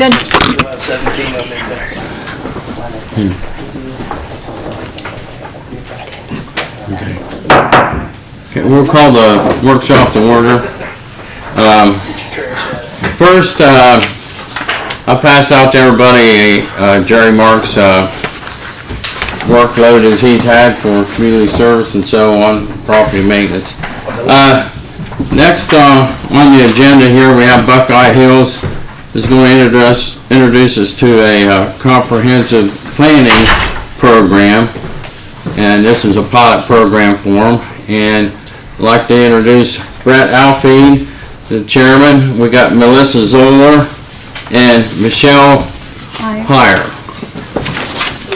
Good. You'll have 17 of them there. Okay, we'll call the workshop to order. First, I passed out to everybody Jerry Mark's workload as he's had for community service and so on, property maintenance. Next on the agenda here, we have Buckeye Hills is going to introduce us to a comprehensive planning program, and this is a pilot program for them. And I'd like to introduce Brett Alfie, the chairman. We got Melissa Zoller and Michelle Heyer.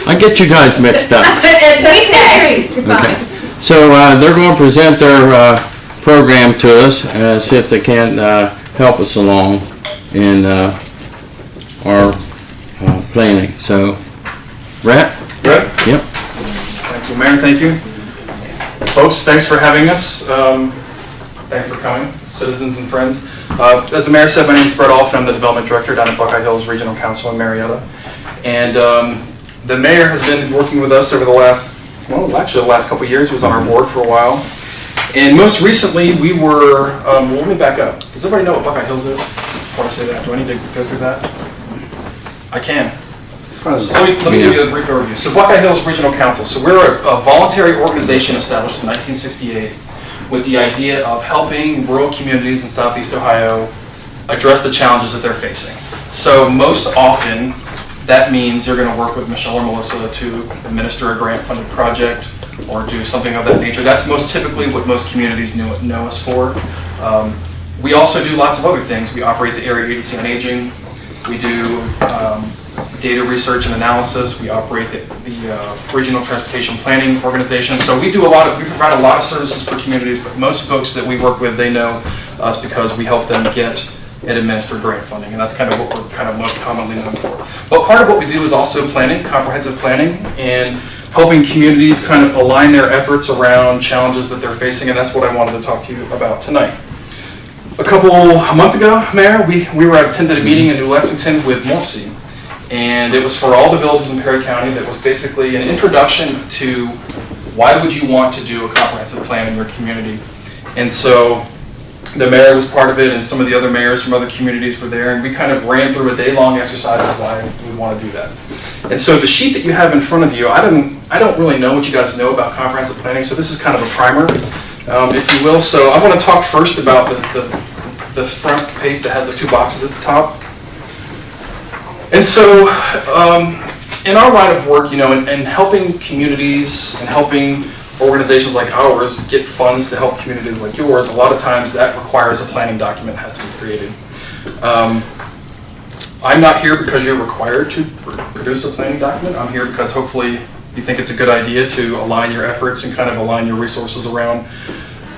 I get you guys mixed up. It's okay. It's fine. Okay. So they're going to present their program to us, see if they can help us along in our planning. So, Brett? Brett? Yep. Thank you, Mayor. Thank you. Folks, thanks for having us. Thanks for coming, citizens and friends. As the Mayor said, my name is Brett Alfie. I'm the Development Director down at Buckeye Hills Regional Council in Marietta. And the Mayor has been working with us over the last, well, actually the last couple of years. He was on our board for a while. And most recently, we were, let me back up. Does everybody know what Buckeye Hills is? Before I say that, do I need to go through that? I can. So let me give you a brief overview. So Buckeye Hills Regional Council. So we're a voluntary organization established in 1968 with the idea of helping rural communities in Southeast Ohio address the challenges that they're facing. So most often, that means you're going to work with Michelle or Melissa to administer a grant-funded project or do something of that nature. That's most typically what most communities know us for. We also do lots of other things. We operate the Area Agency on Aging. We do data research and analysis. We operate the Regional Transportation Planning Organization. So we provide a lot of services for communities, but most folks that we work with, they know us because we help them get and administer grant funding, and that's kind of what we're kind of most commonly known for. But part of what we do is also planning, comprehensive planning, and helping communities kind of align their efforts around challenges that they're facing, and that's what I wanted to talk to you about tonight. A month ago, Mayor, we were attended a meeting in New Lexington with MORPC, and it was for all the villages in Perry County. That was basically an introduction to why would you want to do a comprehensive plan in your community. And so the mayor was part of it, and some of the other mayors from other communities were there, and we kind of ran through a day-long exercise of why we want to do that. And so the sheet that you have in front of you, I don't really know what you guys know about comprehensive planning, so this is kind of a primer, if you will. So I want to talk first about the front page that has the two boxes at the top. And so in our line of work, and helping communities and helping organizations like ours get funds to help communities like yours, a lot of times that requires a planning document that has to be created. I'm not here because you're required to produce a planning document. I'm here because hopefully you think it's a good idea to align your efforts and kind of align your resources around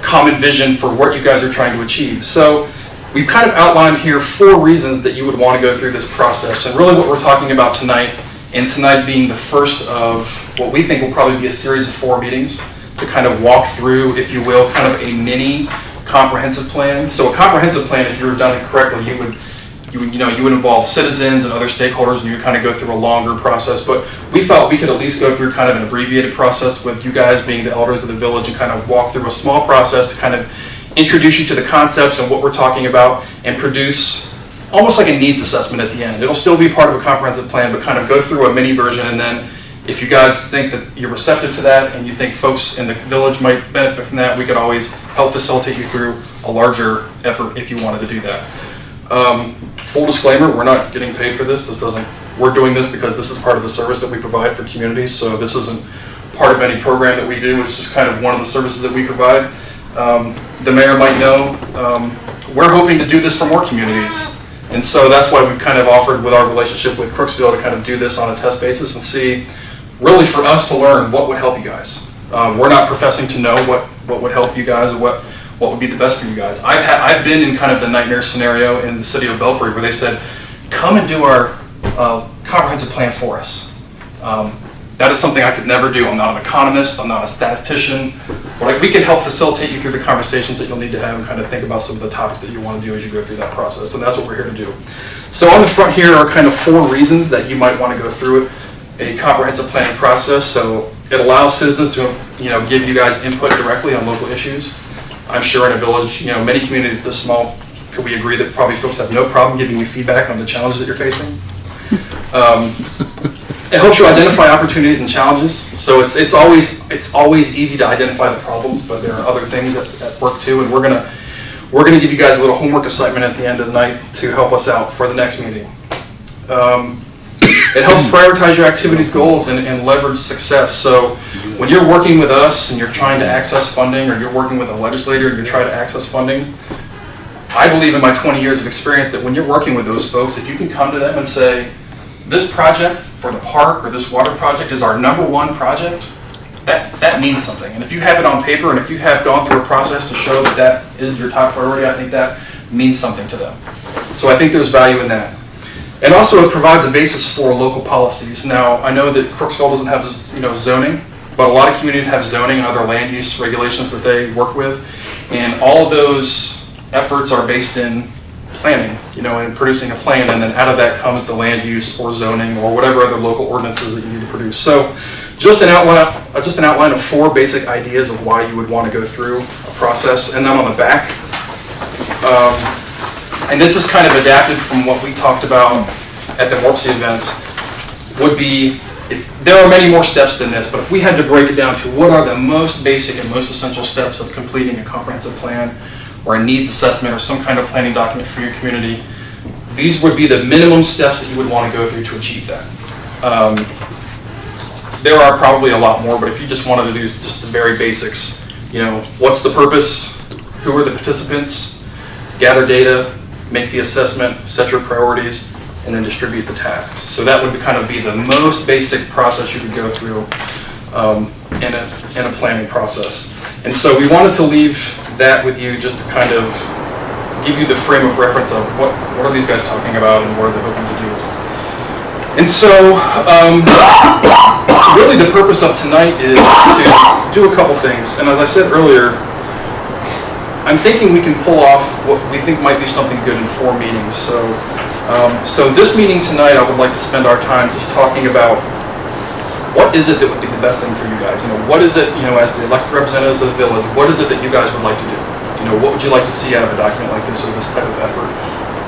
common vision for what you guys are trying to achieve. So we've kind of outlined here 4 reasons that you would want to go through this process. And really what we're talking about tonight, and tonight being the first of what we think will probably be a series of 4 meetings to kind of walk through, if you will, kind of a mini comprehensive plan. So a comprehensive plan, if you were done it correctly, you would involve citizens and other stakeholders, and you would kind of go through a longer process. But we thought we could at least go through kind of an abbreviated process with you guys being the elders of the village and kind of walk through a small process to kind of introduce you to the concepts and what we're talking about and produce almost like a needs assessment at the end. It'll still be part of a comprehensive plan, but kind of go through a mini version, and then if you guys think that you're receptive to that and you think folks in the village might benefit from that, we could always help facilitate you through a larger effort if you wanted to do that. Full disclaimer, we're not getting paid for this. We're doing this because this is part of the service that we provide for communities, so this isn't part of any program that we do. It's just kind of one of the services that we provide. The mayor might know, we're hoping to do this for more communities. And so that's why we've kind of offered with our relationship with Crooksville to kind of do this on a test basis and see, really for us to learn what would help you guys. We're not professing to know what would help you guys or what would be the best for you guys. I've been in kind of the nightmare scenario in the city of Belpre where they said, come and do our comprehensive plan for us. That is something I could never do. I'm not an economist, I'm not a statistician, we can help facilitate you through the conversations that you'll need to have and kind of think about some of the topics that you want to do as you go through that process. And that's what we're here to do. So on the front here are kind of 4 reasons that you might want to go through a comprehensive planning process. So it allows citizens to, give you guys input directly on local issues. I'm sure in a village, many communities this small, could we agree that probably folks have no problem giving you feedback on the challenges that you're facing? It helps you identify opportunities and challenges. So it's always easy to identify the problems, but there are other things that work too. And we're gonna give you guys a little homework assignment at the end of the night to help us out for the next meeting. It helps prioritize your activities, goals, and leverage success. So when you're working with us and you're trying to access funding, or you're working with a legislator and you're trying to access funding, I believe in my 20 years of experience that when you're working with those folks, if you can come to them and say, this project for the park or this water project is our #1 project, that means something. And if you have it on paper and if you have gone through a process to show that that is your top priority, I think that means something to them. So I think there's value in that. And also it provides a basis for local policies. Now, I know that Crooksville doesn't have zoning, but a lot of communities have zoning and other land use regulations that they work with. And all of those efforts are based in planning, and producing a plan, and then out of that comes the land use or zoning or whatever other local ordinances that you need to produce. So just an outline of 4 basic ideas of why you would want to go through a process. And then on the back, and this is kind of adapted from what we talked about at the Morpsey events, would be, there are many more steps than this, but if we had to break it down to what are the most basic and most essential steps of completing a comprehensive plan or a needs assessment or some kind of planning document for your community, these would be the minimum steps that you would want to go through to achieve that. There are probably a lot more, but if you just wanted to do just the very basics, what's the purpose, who are the participants, gather data, make the assessment, set your priorities, and then distribute the tasks. So that would kind of be the most basic process you could go through in a planning process. And so we wanted to leave that with you just to kind of give you the frame of reference of what are these guys talking about and what are they hoping to do. And so really the purpose of tonight is to do a couple things. And as I said earlier, I'm thinking we can pull off what we think might be something good in 4 meetings. So this meeting tonight, I would like to spend our time just talking about what is it that would be the best thing for you guys? What is it, as the elected representatives of the village, what is it that you guys would like to do? What would you like to see out of a document like this or this type of effort?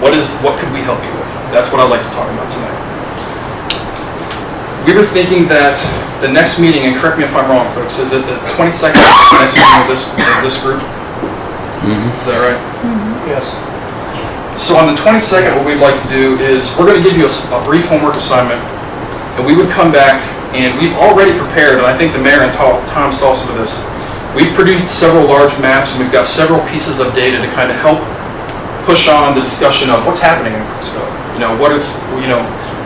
What could we help you with? That's what I'd like to talk about tonight. We were thinking that the next meeting, and correct me if I'm wrong, folks, is it the 22nd next meeting of this group? Mm-hmm. Is that right? Mm-hmm. Yes. So on the 22nd, what we'd like to do is we're going to give you a brief homework assignment, and we would come back, and we've already prepared, and I think the mayor and Tom saw some of this. We've produced several large maps, and we've got several pieces of data to kind of help push on the discussion of what's happening in Crooksville.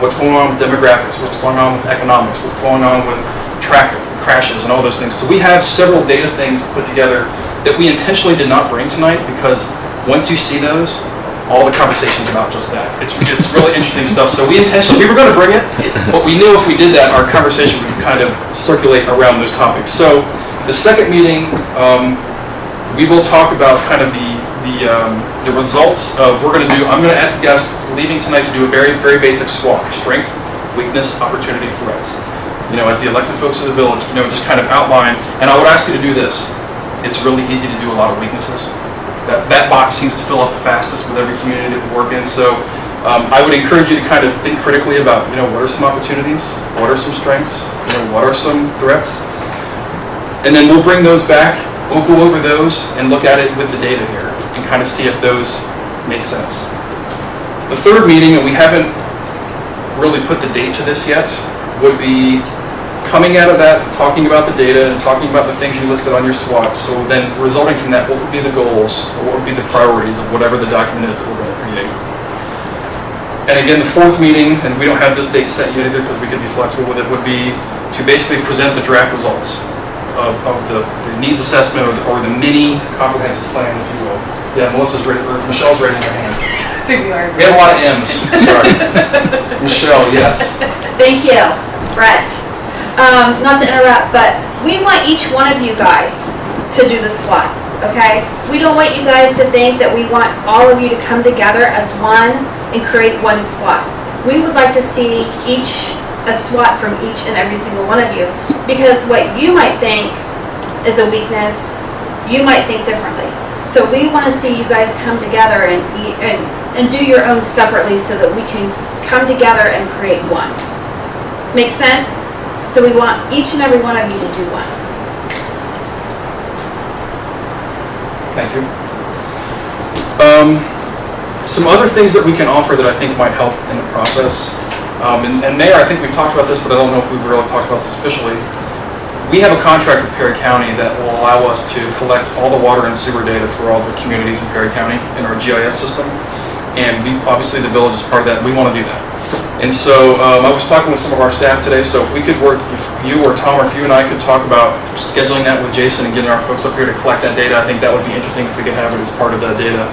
What's going on with demographics, what's going on with economics, what's going on with traffic, crashes, and all those things. So we have several data things put together that we intentionally did not bring tonight, because once you see those, all the conversation's about just that. It's really interesting stuff. So we were going to bring it, but we knew if we did that, our conversation would kind of circulate around those topics. So the second meeting, we will talk about kind of the results of, I'm going to ask you guys leaving tonight to do a very, very basic SWOT: strength, weakness, opportunity, threats. As the elected folks of the village, just kind of outline, and I would ask you to do this. It's really easy to do a lot of weaknesses. That box seems to fill up the fastest with every community that we work in. So I would encourage you to kind of think critically about, what are some opportunities? What are some strengths? What are some threats? And then we'll bring those back. We'll go over those and look at it with the data here and kind of see if those make sense. The third meeting, and we haven't really put the date to this yet, would be coming out of that, talking about the data and talking about the things you listed on your SWOT. So then resulting from that, what would be the goals or what would be the priorities of whatever the document is that we're going to create. And again, the fourth meeting, and we don't have this date set yet either because we could be flexible with it, would be to basically present the draft results of the needs assessment or the mini comprehensive plan, if you will. Yeah, Michelle's raising her hand. We have a lot of M's. Sorry. Michelle, yes. Thank you, Brett. Not to interrupt, but we want each one of you guys to do the SWAT, okay? We don't want you guys to think that we want all of you to come together as one and create one SWAT. We would like to see a SWAT from each and every single one of you, because what you might think is a weakness, you might think differently. So we want to see you guys come together and do your own separately so that we can come together and create one. Make sense? So we want each and every one of you to do one. Thank you. Some other things that we can offer that I think might help in the process. And Mayor, I think we've talked about this, but I don't know if we've really talked about this officially. We have a contract with Perry County that will allow us to collect all the water and sewer data for all the communities in Perry County in our GIS system. And obviously the village is part of that. We want to do that. And so I was talking with some of our staff today, so if we could work, if you or Tom or if you and I could talk about scheduling that with Jason and getting our folks up here to collect that data, I think that would be interesting if we could have it as part of the data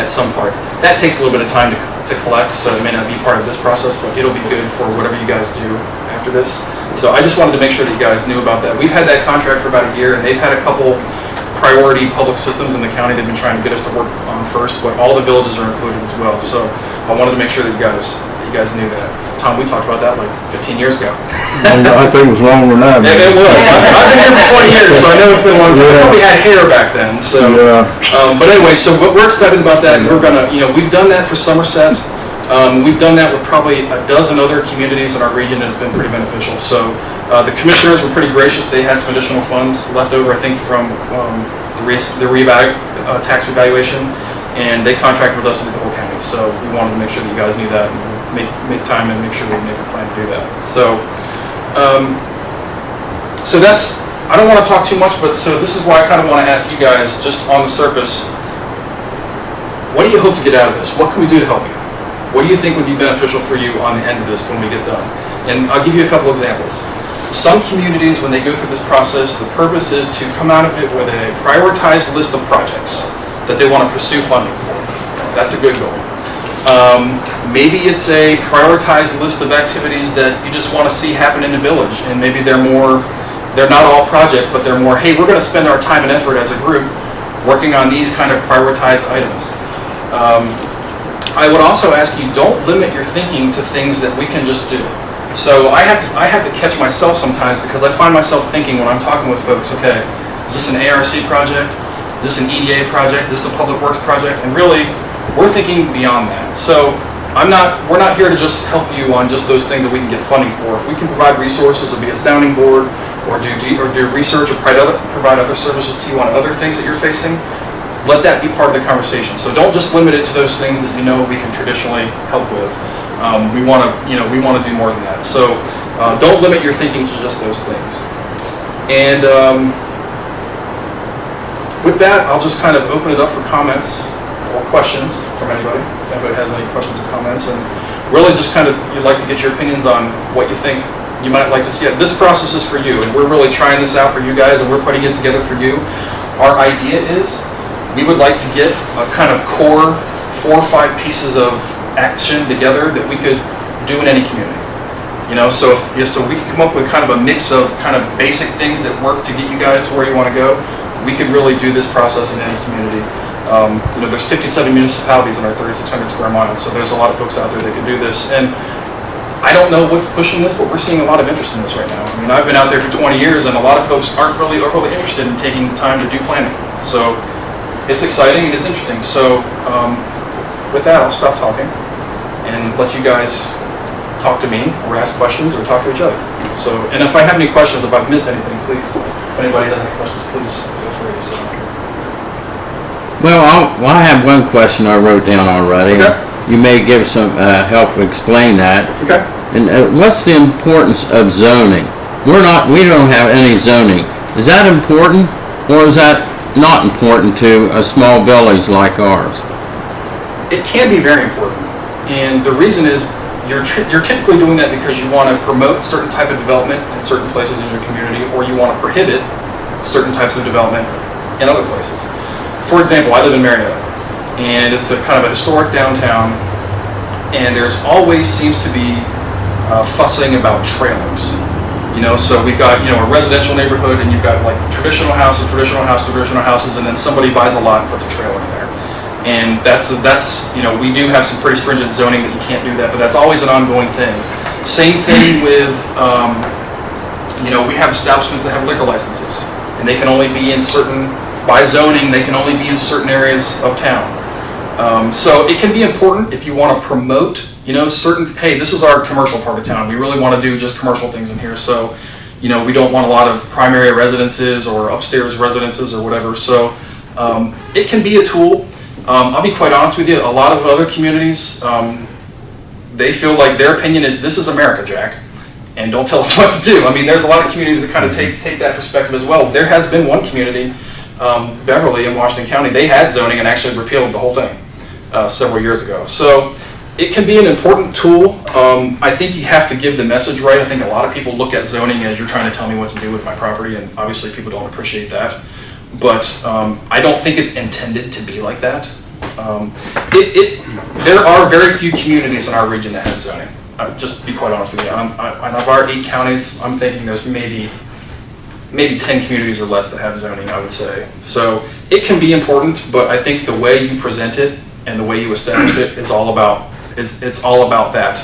at some part. That takes a little bit of time to collect, so it may not be part of this process, but it'll be good for whatever you guys do after this. So I just wanted to make sure that you guys knew about that. We've had that contract for about a year, and they've had a couple priority public systems in the county they've been trying to get us to work on first, but all the villages are included as well. So I wanted to make sure that you guys knew that. Tom, we talked about that like 15 years ago. I think it was longer than that. It was. I've been here for 20 years, so I know it's been a long time. Yeah. We had hair back then, so. Yeah. But anyway, so we're excited about that, and we're gonna, we've done that for Somerset. We've done that with probably a dozen other communities in our region, and it's been pretty beneficial. So the commissioners were pretty gracious. They had some additional funds left over, I think, from the tax revaluation, and they contracted with us to do the whole county. So we wanted to make sure that you guys knew that, and make time and make sure we make a plan to do that. So, so that's, I don't want to talk too much, but so this is why I kind of want to ask you guys, just on the surface, what do you hope to get out of this? What can we do to help you? What do you think would be beneficial for you on the end of this when we get done? And I'll give you a couple examples. Some communities, when they go through this process, the purpose is to come out of it with a prioritized list of projects that they want to pursue funding for. That's a good goal. Maybe it's a prioritized list of activities that you just want to see happen in the village, and maybe they're not all projects, but they're more, hey, we're going to spend our time and effort as a group working on these kind of prioritized items. I would also ask you, don't limit your thinking to things that we can just do. So I have to catch myself sometimes, because I find myself thinking when I'm talking with folks, okay, is this an ARC project? Is this an EDA project? Is this a public works project? And really, we're thinking beyond that. So we're not here to just help you on just those things that we can get funding for. If we can provide resources or be a sounding board or do research or provide other services to you on other things that you're facing, let that be part of the conversation. So don't just limit it to those things that we can traditionally help with. We want to do more than that. So don't limit your thinking to just those things. And with that, I'll just kind of open it up for comments or questions from anybody, if anybody has any questions or comments. And really just kind of, you'd like to get your opinions on what you think you might like to see. This process is for you, and we're really trying this out for you guys, and we're putting it together for you. Our idea is, we would like to get a kind of core 4 or 5 pieces of action together that we could do in any community. So we could come up with kind of a mix of kind of basic things that work to get you guys to where you want to go. We could really do this process in any community. There's 57 municipalities in our 3,600 square miles, so there's a lot of folks out there that can do this. And I don't know what's pushing this, but we're seeing a lot of interest in this right now. I mean, I've been out there for 20 years, and a lot of folks aren't really overly interested in taking time to do planning. So it's exciting and it's interesting. So with that, I'll stop talking and let you guys talk to me or ask questions or talk to each other. So, and if I have any questions, if I've missed anything, please, if anybody has any questions, please feel free. So. Well, I have one question I wrote down already. Okay. You may give some help explain that. Okay. And what's the importance of zoning? We don't have any zoning. Is that important, or is that not important to a small village like ours? It can be very important, and the reason is you're typically doing that because you want to promote certain type of development in certain places in your community, or you want to prohibit certain types of development in other places. For example, I live in Marietta, and it's a kind of a historic downtown, and there's always seems to be fussing about trailers. You know, so we've got, you know, a residential neighborhood, and you've got like traditional house and traditional house, traditional houses, and then somebody buys a lot and puts a trailer in there. And that's, you know, we do have some pretty stringent zoning that you can't do that, but that's always an ongoing thing. Same thing with, you know, we have establishments that have liquor licenses, and they can only be in certain, by zoning, they can only be in certain areas of town. So it can be important if you want to promote, you know, certain, hey, this is our commercial part of town. We really want to do just commercial things in here. So, you know, we don't want a lot of primary residences or upstairs residences or whatever. So it can be a tool. I'll be quite honest with you, a lot of other communities, they feel like their opinion is, this is America, Jack, and don't tell us what to do. I mean, there's a lot of communities that kind of take that perspective as well. There has been one community, Beverly in Washington County, they had zoning and actually repealed the whole thing several years ago. So it can be an important tool. I think you have to give the message right. I think a lot of people look at zoning as you're trying to tell me what to do with my property, and obviously people don't appreciate that. But I don't think it's intended to be like that. There are very few communities in our region that have zoning. Just to be quite honest with you, out of our 8 counties, I'm thinking there's maybe 10 communities or less that have zoning, I would say. So it can be important, but I think the way you present it and the way you establish it is all about it's all about that.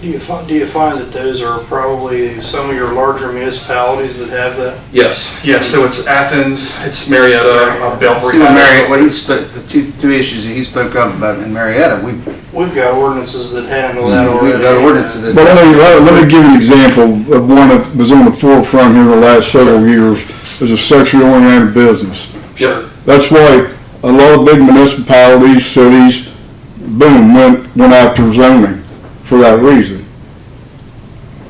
Do you find that those are probably some of your larger municipalities that have that? Yes. So it's Athens, it's Marietta, Belgrade. See, what he spoke, the two issues that he spoke up about in Marietta, We've got ordinances that handle that already. we've got ordinances that. But let me give you an example of one that was on the forefront here in the last several years, as a sexually oriented business. Sure. That's why a lot of big municipalities, cities, boom, went after zoning for that reason.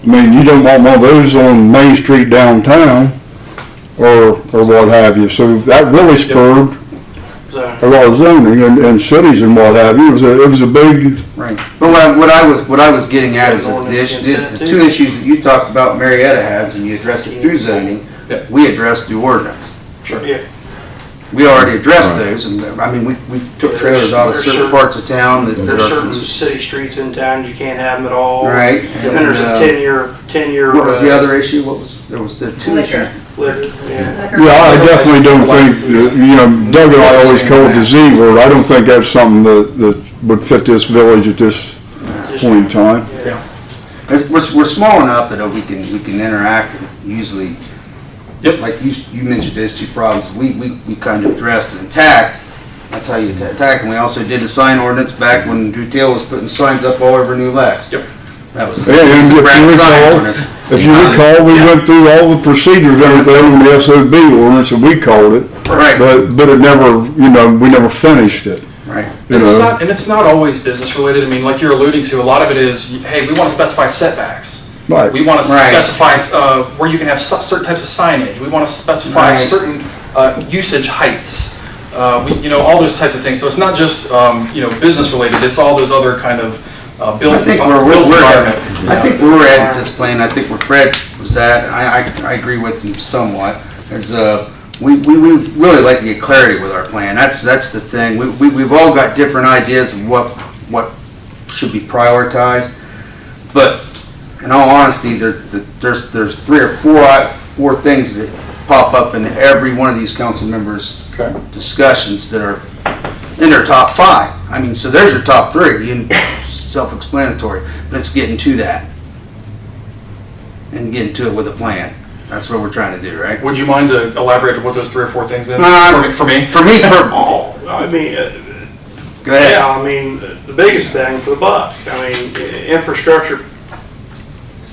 I mean, you don't want one of those on Main Street downtown or what have you. So that really spurred a lot of zoning and cities and what have you. It was a big. Right. But what I was getting at is the two issues that you talked about Marietta has, and you addressed it through zoning, we addressed through ordinance. Sure. Yeah. We already addressed those, and I mean, we took trailers out of certain parts of town that There's are. certain city streets in town, you can't have them at all. Right. And then there's a 10-year. What was the other issue? There was the two issues. Liquor, yeah. Yeah, I definitely don't think, you know, Doug and I always call it the Z word. I don't think that's something that would fit this village at this point in time. Yeah. We're small enough that we can interact and usually. Yep. Like you mentioned those two problems, we kind of addressed and attacked. That's how you attack. And we also did the sign ordinance back when Drew Taylor was putting signs up all over New Lex. Yep. That was If you recall, we went through all the procedures, everything in the SOB ordinance, and we called it. Right. But it never, you know, we never finished it. Right. And it's not always business related. I mean, like you're alluding to, a lot of it is, hey, we want to specify setbacks. Right. We want to specify where you can have certain types of signage. We want to specify certain usage heights. You know, all those types of things. So it's not just you know, business related. It's all those other kind of built environment. I think where we're at this plan, I think where Fred was at, I agree with him somewhat. Is we really like to get clarity with our plan. That's the thing. We've all got different ideas of what should be prioritized, but in all honesty, there's 3 or 4 things that pop up in every one of these council members' discussions that are in their top 5. I mean, so there's your top 3, self-explanatory. Let's get into that and get into it with a plan. That's what we're trying to do, right? Would you mind to elaborate on what those 3 or 4 things in for me? For me, I mean, go ahead. yeah, I mean, the biggest bang for the buck. I mean, infrastructure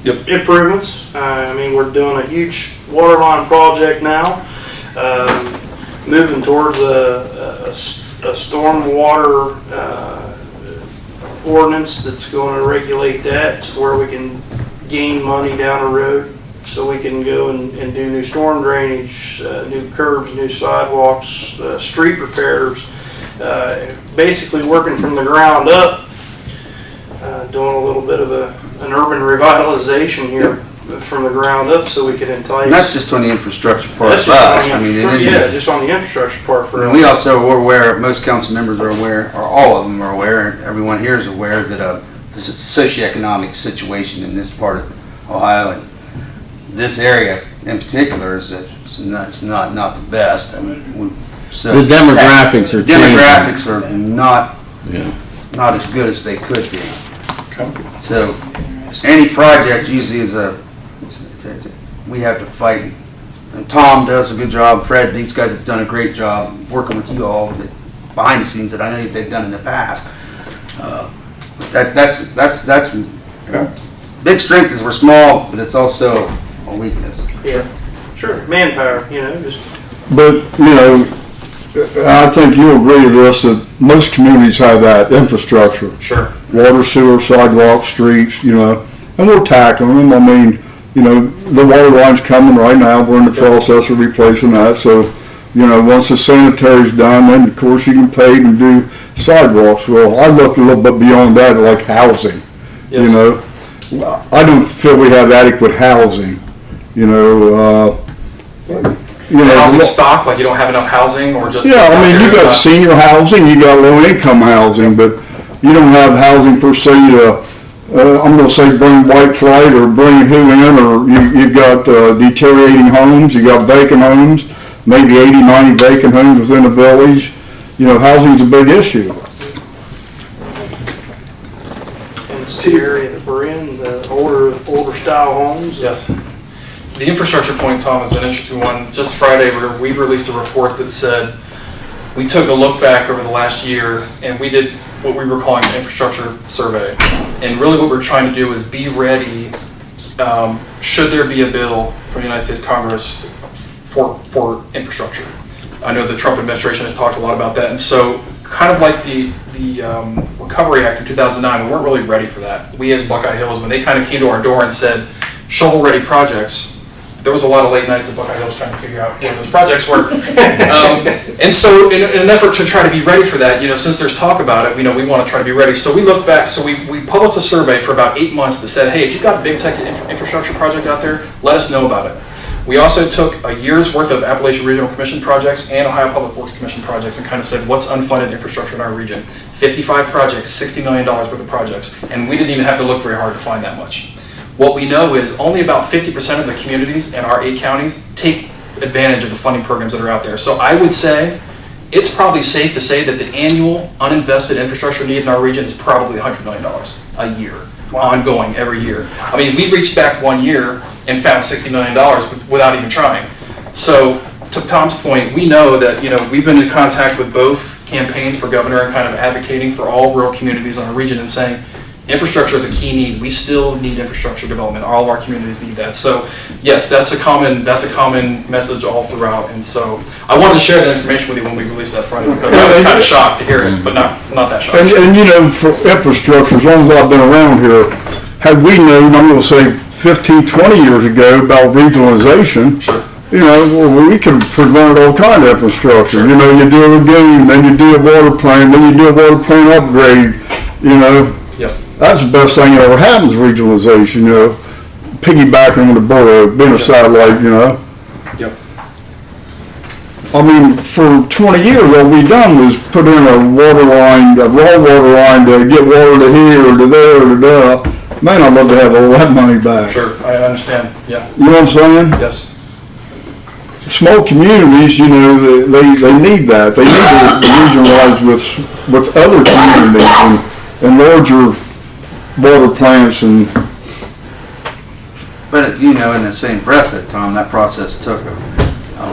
improvements. I mean, we're doing a huge water line project now, moving towards a stormwater ordinance that's going to regulate that, to where we can gain money down the road, so we can go and do new storm drainage, new curbs, new sidewalks, street repairs, basically working from the ground up, doing a little bit of an urban revitalization here from the ground up, so we can entice. And that's just on the infrastructure part That's of us. just just on the infrastructure part for us. We also are aware, most council members are aware, or all of them are aware, and everyone here is aware that there's a socioeconomic situation in this part of Ohio, and this area in particular is it's not the best. I mean, so The demographics are changing. demographics are not Yeah. not as good as they could be. So any project usually is we have to fight. And Tom does a good job. Fred, these guys have done a great job working with you all behind the scenes that I know they've done in the past. That's big strength is we're small, but it's also a weakness. Yeah, sure, manpower, just. But, I think you'll agree with this, that most communities have that infrastructure. Sure. Water, sewer, sidewalks, streets, and we're tackling them. I mean, the water line's coming right now. We're in the process of replacing that. So, once the sanitary's done, then of course you can pave and do sidewalks. Well, I looked a little bit beyond that, like housing. Yes. I don't feel we have adequate housing. Housing stock, like you don't have enough housing, or just. Yeah, I mean, you got senior housing, you got low income housing, but you don't have housing per se to, I'm gonna say bring white flight or bring who in, or you've got deteriorating homes, you got vacant homes, maybe 80, 90 vacant homes within a village. Housing's a big issue. And it's the area that we're in, the older style homes. Yes. The infrastructure point, Tom, is an interesting one. Just Friday, we released a report that said we took a look back over the last year and we did what we were calling an infrastructure survey. And really what we're trying to do is be ready, should there be a bill from the United States Congress for infrastructure. I know the Trump administration has talked a lot about that. And so kind of like the Recovery Act in 2009, we weren't really ready for that. We as Buckeye Hills, when they kind of came to our door and said, shovel-ready projects, there was a lot of late nights at Buckeye Hills trying to figure out where those projects were. And so in an effort to try to be ready for that, since there's talk about it, we want to try to be ready. So we look back, so we published a survey for about 8 months that said, hey, if you've got a big tech infrastructure project out there, let us know about it. We also took a year's worth of Appalachian Regional Commission projects and Ohio Public Works Commission projects and kind of said, what's unfunded infrastructure in our region? 55 projects, $60 million worth of projects, and we didn't even have to look very hard to find that much. What we know is only about 50% of the communities in our 8 counties take advantage of the funding programs that are out there. So I would say it's probably safe to say that the annual uninvested infrastructure need in our region is probably $100 million a year, ongoing every year. I mean, we reached back 1 year and found $60 million without even trying. So to Tom's point, we know that we've been in contact with both campaigns for governor and kind of advocating for all rural communities on our region and saying, infrastructure is a key need. We still need infrastructure development. All of our communities need that. So yes, that's a common message all throughout. And so I wanted to share that information with you when we released that Friday because I was kind of shocked to hear it, but not that shocked. And for infrastructure, as long as I've been around here, had we known, I'm going to say 15, 20 years ago about regionalization, Sure. We could have prevented all kind of infrastructure. Sure. You do a lagoon, then you do a water plant, then you do a water plant upgrade, Yep. That's the best thing that ever happens, regionalization, piggybacking on the borough, being a satellite, Yep. I mean, for 20 years, all we done was put in a water line, a raw water line to get water to here, or to there, or to there. Man, I'd love to have all that money back. Sure, I understand. Yeah. You know what I'm saying? Yes. Small communities, they need that. They need to regionalize with other communities and larger water plants and. But in the same breath that Tom, that process took a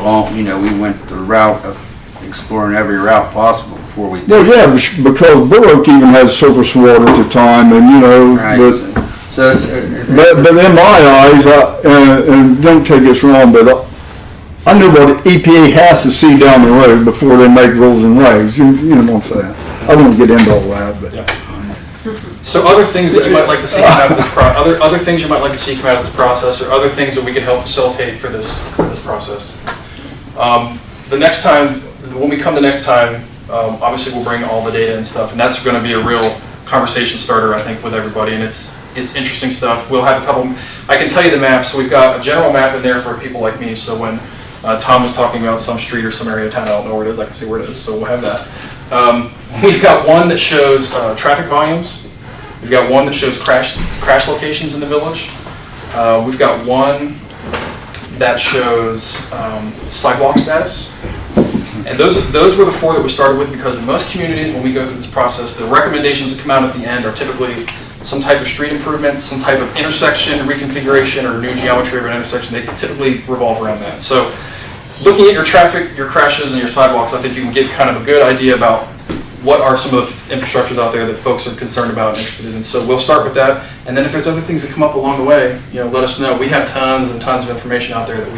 long. We went the route of exploring every route possible before we did. Well, yeah, because Burr Oak even has surface water at the time, and Right. but in my eyes, and don't take this wrong, but I know what EPA has to see down the road before they make rules and regs. You know what I'm saying? I won't get into all that, but. Yeah. So other things that you might like to see come out of this other things you might like to see come out of this process, or other things that we can help facilitate for this process. The next time, when we come the next time, obviously we'll bring all the data and stuff, and that's going to be a real conversation starter, I think, with everybody, and it's interesting stuff. We'll have a couple. I can tell you the map. So we've got a general map in there for people like me. So when Tom was talking about some street or some area of town, I don't know where it is. I can see where it is. So we'll have that. We've got one that shows traffic volumes. We've got one that shows crash locations in the village. We've got one that shows sidewalk status. And those were the 4 that we started with, because in most communities, when we go through this process, the recommendations that come out at the end are typically some type of street improvement, some type of intersection reconfiguration, or new geometry of an intersection. They typically revolve around that. So looking at your traffic, your crashes, and your sidewalks, I think you can get kind of a good idea about what are some of the infrastructures out there that folks are concerned about and interested in. So we'll start with that, and then if there's other things that come up along the way, let us know. We have tons and tons of information out there that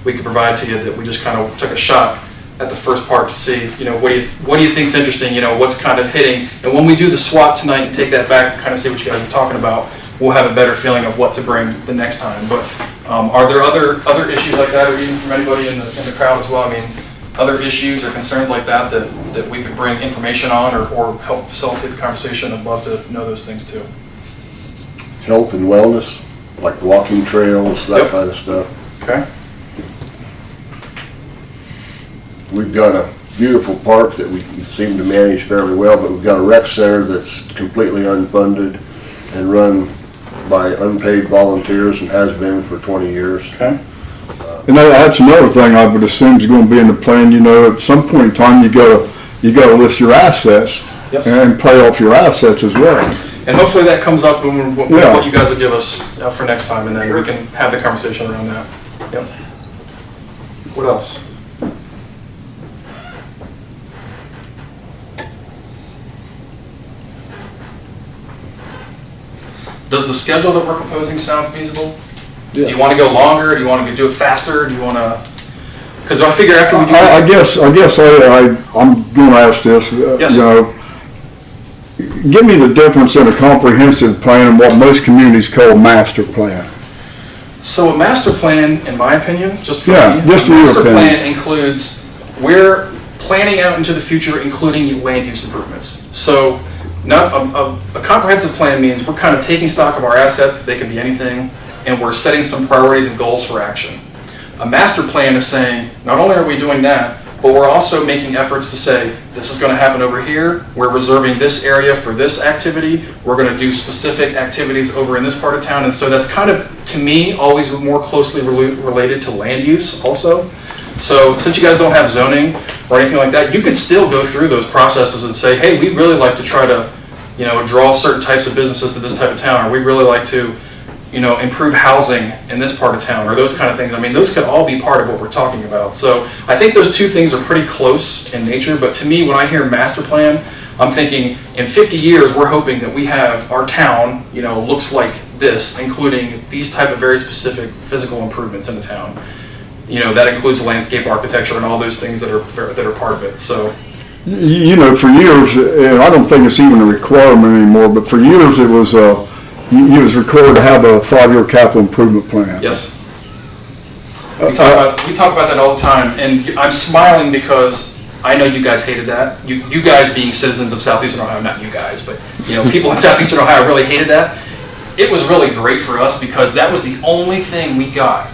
we could provide to you, that we just kind of took a shot at the first part to see, what do you think's interesting, what's kind of hitting. And when we do the SWOT tonight and take that back and kind of see what you guys are talking about, we'll have a better feeling of what to bring the next time. But are there other issues like that, or even from anybody in the crowd as well? I mean, other issues or concerns like that we could bring information on or help facilitate the conversation? I'd love to know those things too. Health and wellness, like walking trails, that kind of stuff. Okay. We've got a beautiful park that we seem to manage fairly well, but we've got a rec center that's completely unfunded and run by unpaid volunteers and has been for 20 years. Okay. And that's another thing I would assume is going to be in the plan. At some point in time, you gotta list your assets. Yes. And pay off your assets as well. And hopefully that comes up when what you guys will give us for next time, and then we can have the conversation around that. Yep. What else? Does the schedule that we're proposing sound feasible? Yeah. Do you want to go longer? Do you want to do it faster? Do you want to? Because I figure after we do I this, guess I'm going to ask this. Yes. Give me the difference in a comprehensive plan and what most communities call a master plan. So a master plan, in my opinion, just for Yeah, me, just a for your master opinion. plan includes, we're planning out into the future, including land use improvements. So not a comprehensive plan means we're kind of taking stock of our assets, they can be anything, and we're setting some priorities and goals for action. A master plan is saying, not only are we doing that, but we're also making efforts to say, this is going to happen over here, we're reserving this area for this activity, we're going to do specific activities over in this part of town. And so that's kind of, to me, always more closely related to land use also. So since you guys don't have zoning or anything like that, you could still go through those processes and say, hey, we'd really like to try to, draw certain types of businesses to this type of town, or we'd really like to, improve housing in this part of town, or those kind of things. I mean, those could all be part of what we're talking about. So I think those two things are pretty close in nature, but to me, when I hear master plan, I'm thinking in 50 years, we're hoping that we have our town, looks like this, including these type of very specific physical improvements in the town. That includes landscape architecture and all those things that are part of it. So, For years, and I don't think it's even a requirement anymore, but for years it was you was required to have a 5-year capital improvement plan. yes. We talk about that all the time, and I'm smiling because I know you guys hated that. You guys being citizens of Southeastern Ohio, not you guys, but people in Southeastern Ohio really hated that. It was really great for us because that was the only thing we got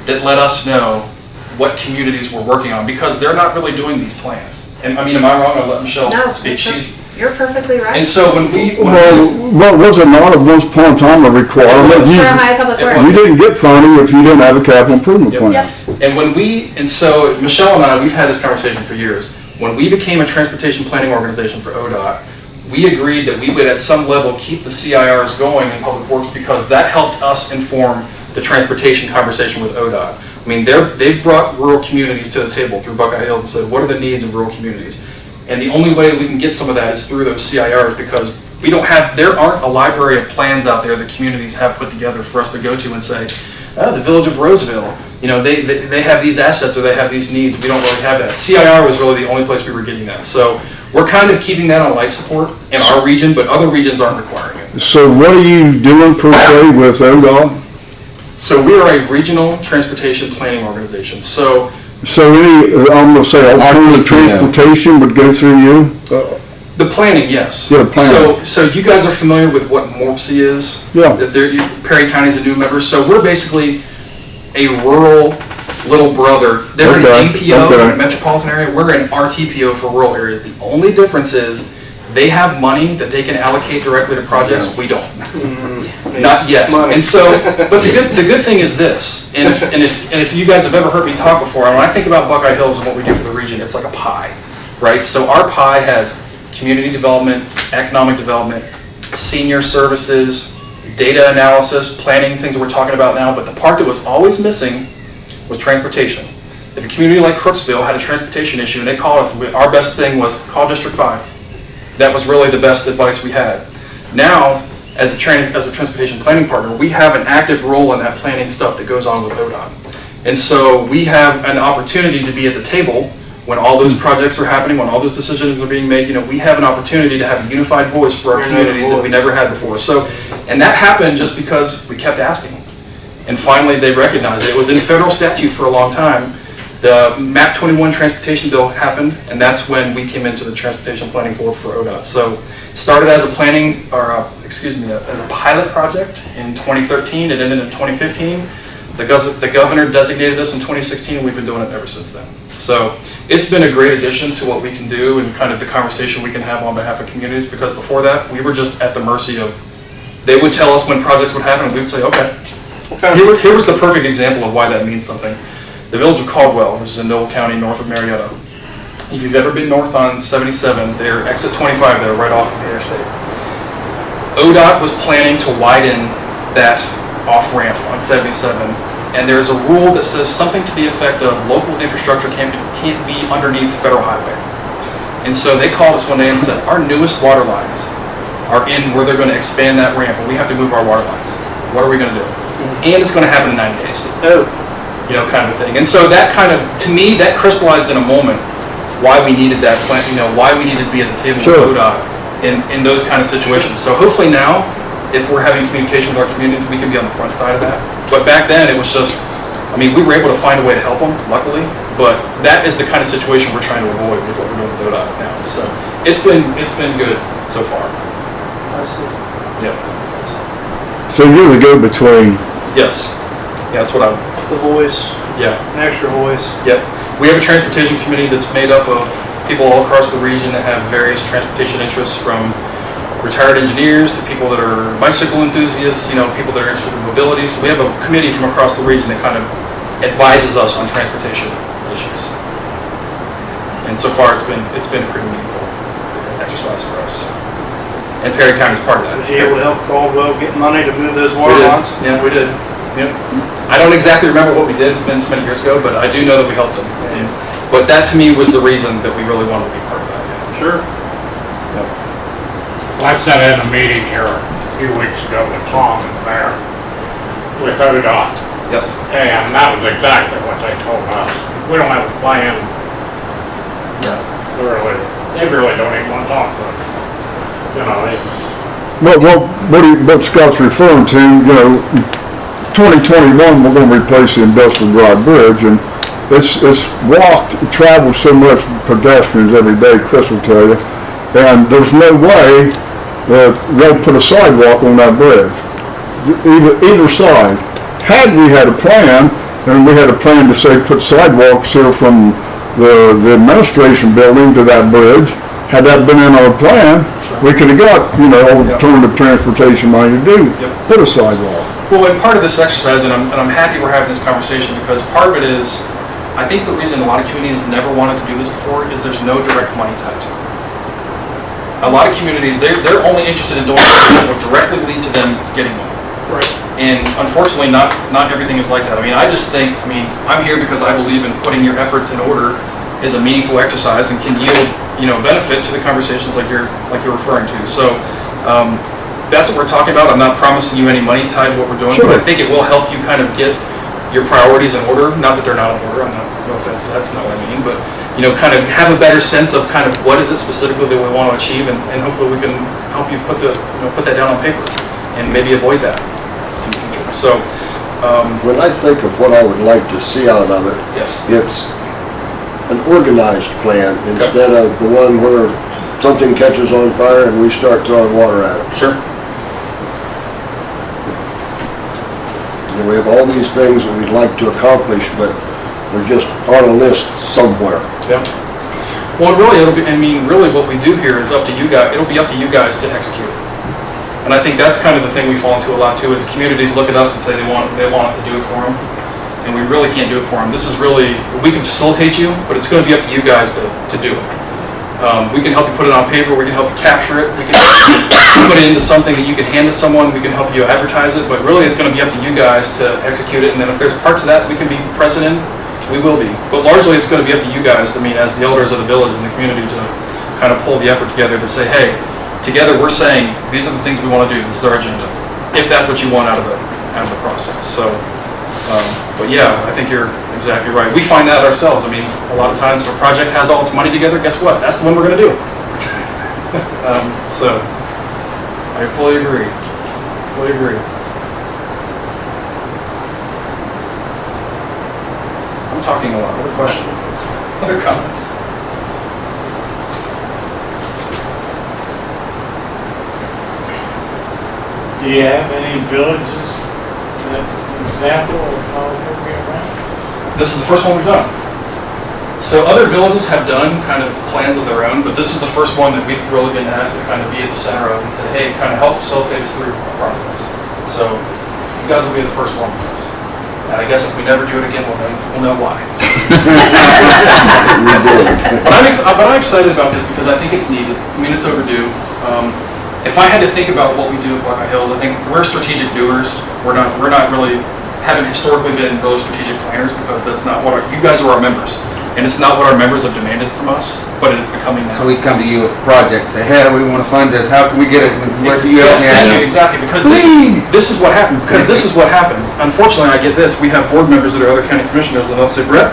that let us know what communities we're working on, because they're not really doing these plans. And I mean, am I wrong? I'll let Michelle No, speak. you're perfectly right. And so when we Was it not at once upon a time a requirement? Sure, Ohio Public It Works. You didn't get funding if you didn't have a capital improvement Yep. plan. Yep. And so Michelle and I, we've had this conversation for years. When we became a transportation planning organization for ODOT, we agreed that we would at some level keep the CIRs going in public works, because that helped us inform the transportation conversation with ODOT. I mean, they've brought rural communities to the table through Buckeye Hills and said, what are the needs of rural communities? And the only way that we can get some of that is through those CIRs, because there aren't a library of plans out there that communities have put together for us to go to and say, the village of Roseville, they have these assets or they have these needs. We don't really have that. CIR was really the only place we were getting that. So we're kind of keeping that on life support in our region, but other regions aren't requiring it. So what are you doing per se with ODOT? So we are a regional transportation planning organization. So I'm gonna say alternative transportation would go through you? the planning, yes. Yeah, planning. So you guys are familiar with what MORPC is? Yeah. Perry County is a new member. So we're basically a rural little brother. They're an MPO in a metropolitan area. We're an RTPO for rural areas. The only difference is they have money that they can allocate directly to projects. We don't. Not yet. Money. And so, but the good thing is this, and if you guys have ever heard me talk before, and when I think about Buckeye Hills and what we do for the region, it's like a pie, right? So our pie has community development, economic development, senior services, data analysis, planning, things that we're talking about now, but the part that was always missing was transportation. If a community like Crooksville had a transportation issue and they called us, our best thing was call District 5. That was really the best advice we had. Now, as a transportation planning partner, we have an active role in that planning stuff that goes on with ODOT. And so we have an opportunity to be at the table when all those projects are happening, when all those decisions are being made. We have an opportunity to have a unified voice for our communities that we never had before. So, and that happened just because we kept asking. And finally, they recognized it. It was in federal statute for a long time. The MAP 21 transportation bill happened, and that's when we came into the transportation planning board for ODOT. So it started as a planning, or as a pilot project in 2013. It ended in 2015. The governor designated us in 2016, and we've been doing it ever since then. So it's been a great addition to what we can do and kind of the conversation we can have on behalf of communities, because before that, we were just at the mercy of, they would tell us when projects would happen, and we'd say, okay. Here was the perfect example of why that means something. The village of Caldwell, which is in Noel County, north of Marietta. If you've ever been north on 77, they're exit 25 there, right off of the interstate. ODOT was planning to widen that off-ramp on 77, and there's a rule that says something to the effect of local infrastructure can't be underneath federal highway. And so they called us one day and said, our newest water lines are in where they're going to expand that ramp, and we have to move our water lines. What are we going to do? And it's going to happen in 90 days. Kind of thing. And so that kind of, to me, that crystallized in a moment why we needed that plan, why we needed to be at the table with ODOT in those kind of situations. So hopefully now, if we're having communication with our communities, we can be on the front side of that. But back then, it was just, we were able to find a way to help them, luckily, but that is the kind of situation we're trying to avoid with what we're doing with ODOT now. So it's been good so far. I see. Yeah. So you're the go-between. Yes. Yeah, that's what The voice, yeah. an extra voice. Yep. We have a transportation committee that's made up of people all across the region that have various transportation interests, from retired engineers to people that are bicycle enthusiasts, people that are interested in mobility. So we have a committee from across the region that kind of advises us on transportation issues. And so far it's been a pretty meaningful exercise for us. And Perry County is part of that. Was you able to help Caldwell get money to move those water lines? Yeah, we did. Yep. I don't exactly remember what we did, it's been so many years ago, but I do know that we helped them. But that to me was the reason that we really wanted to be part of that. Sure. Yep. I sat in a meeting here a few weeks ago with Tom and the mayor with ODOT, Yes. and that was exactly what they told us. We don't have a plan. Yeah. They really don't even want to talk to us. It's... What Scott's referring to, 2021, we're going to replace the Industrial Drive Bridge, and it's traveled so much pedestrians every day, Chris will tell you, and there's no way that they'll put a sidewalk on that bridge, either side. Had we had a plan, and we had a plan to say put sidewalks here from the administration building to that bridge, had that been in our plan, we could have got, alternative transportation money to put a sidewalk. Well, and part of this exercise, and I'm happy we're having this conversation, because part of it is, I think the reason a lot of communities never wanted to do this before is there's no direct money tied to it. A lot of communities, they're only interested in doing things that will directly lead to them getting money. Right. And unfortunately, not everything is like that. I just think, I'm here because I believe in putting your efforts in order is a meaningful exercise and can yield, benefit to the conversations like you're referring to. So, that's what we're talking about. I'm not promising you any money tied to what we're doing, but I think it will help you kind of get your priorities in order. Not that they're not in order. No offense, that's not what I mean, but kind of have a better sense of kind of what is it specifically that we want to achieve, and hopefully we can help you put that down on paper and maybe avoid that in the future. So, When I think of what I would like to see out of it, yes, it's an organized plan instead of the one where something catches on fire and we start throwing water at it. sure. We have all these things that we'd like to accomplish, but they're just on a list somewhere. Yeah. Well, really, really what we do here is up to you guys. It'll be up to you guys to execute. And I think that's kind of the thing we fall into a lot too, is communities look at us and say they want us to do it for them. And we really can't do it for them. This is really, we can facilitate you, but it's gonna be up to you guys to do it. We can help you put it on paper, we can help you capture it, we can put it into something that you can hand to someone, we can help you advertise it, but really it's gonna be up to you guys to execute it, and then if there's parts of that we can be present in, we will be. But largely it's gonna be up to you guys, I mean, as the elders of the village and the community, to kind of pull the effort together to say, hey, together we're saying, these are the things we wanna do, this is our agenda, if that's what you want out of the process. So, but yeah, I think you're exactly right. We find that ourselves. I mean, a lot of times if a project has all its money together, guess what? That's the one we're going to do. So, I fully agree. Fully agree. I'm talking a lot. Other questions? Other comments? Do you have any villages that's an example of how it will be around? This is the first one we've done. So other villages have done kind of plans of their own, but this is the first one that we've really been asked to kind of be at the center of and say, hey, kind of help facilitate us through the process. So you guys will be the first one for us. And I guess if we never do it again, we'll know why. But I'm excited about this because I think it's needed. I mean, it's overdue. If I had to think about what we do at Buckeye Hills, I think we're strategic doers. We're not really, haven't historically been really strategic planners, because that's not what you guys are our members. And it's not what our members have demanded from us, but it is becoming now. So we come to you with projects, say, hey, we want to fund this, how can we get it? What do you help me out? Exactly, because this is what happens. Because this is what happens. Unfortunately, I get this. We have board members that are other county commissioners, and they'll say, Brett,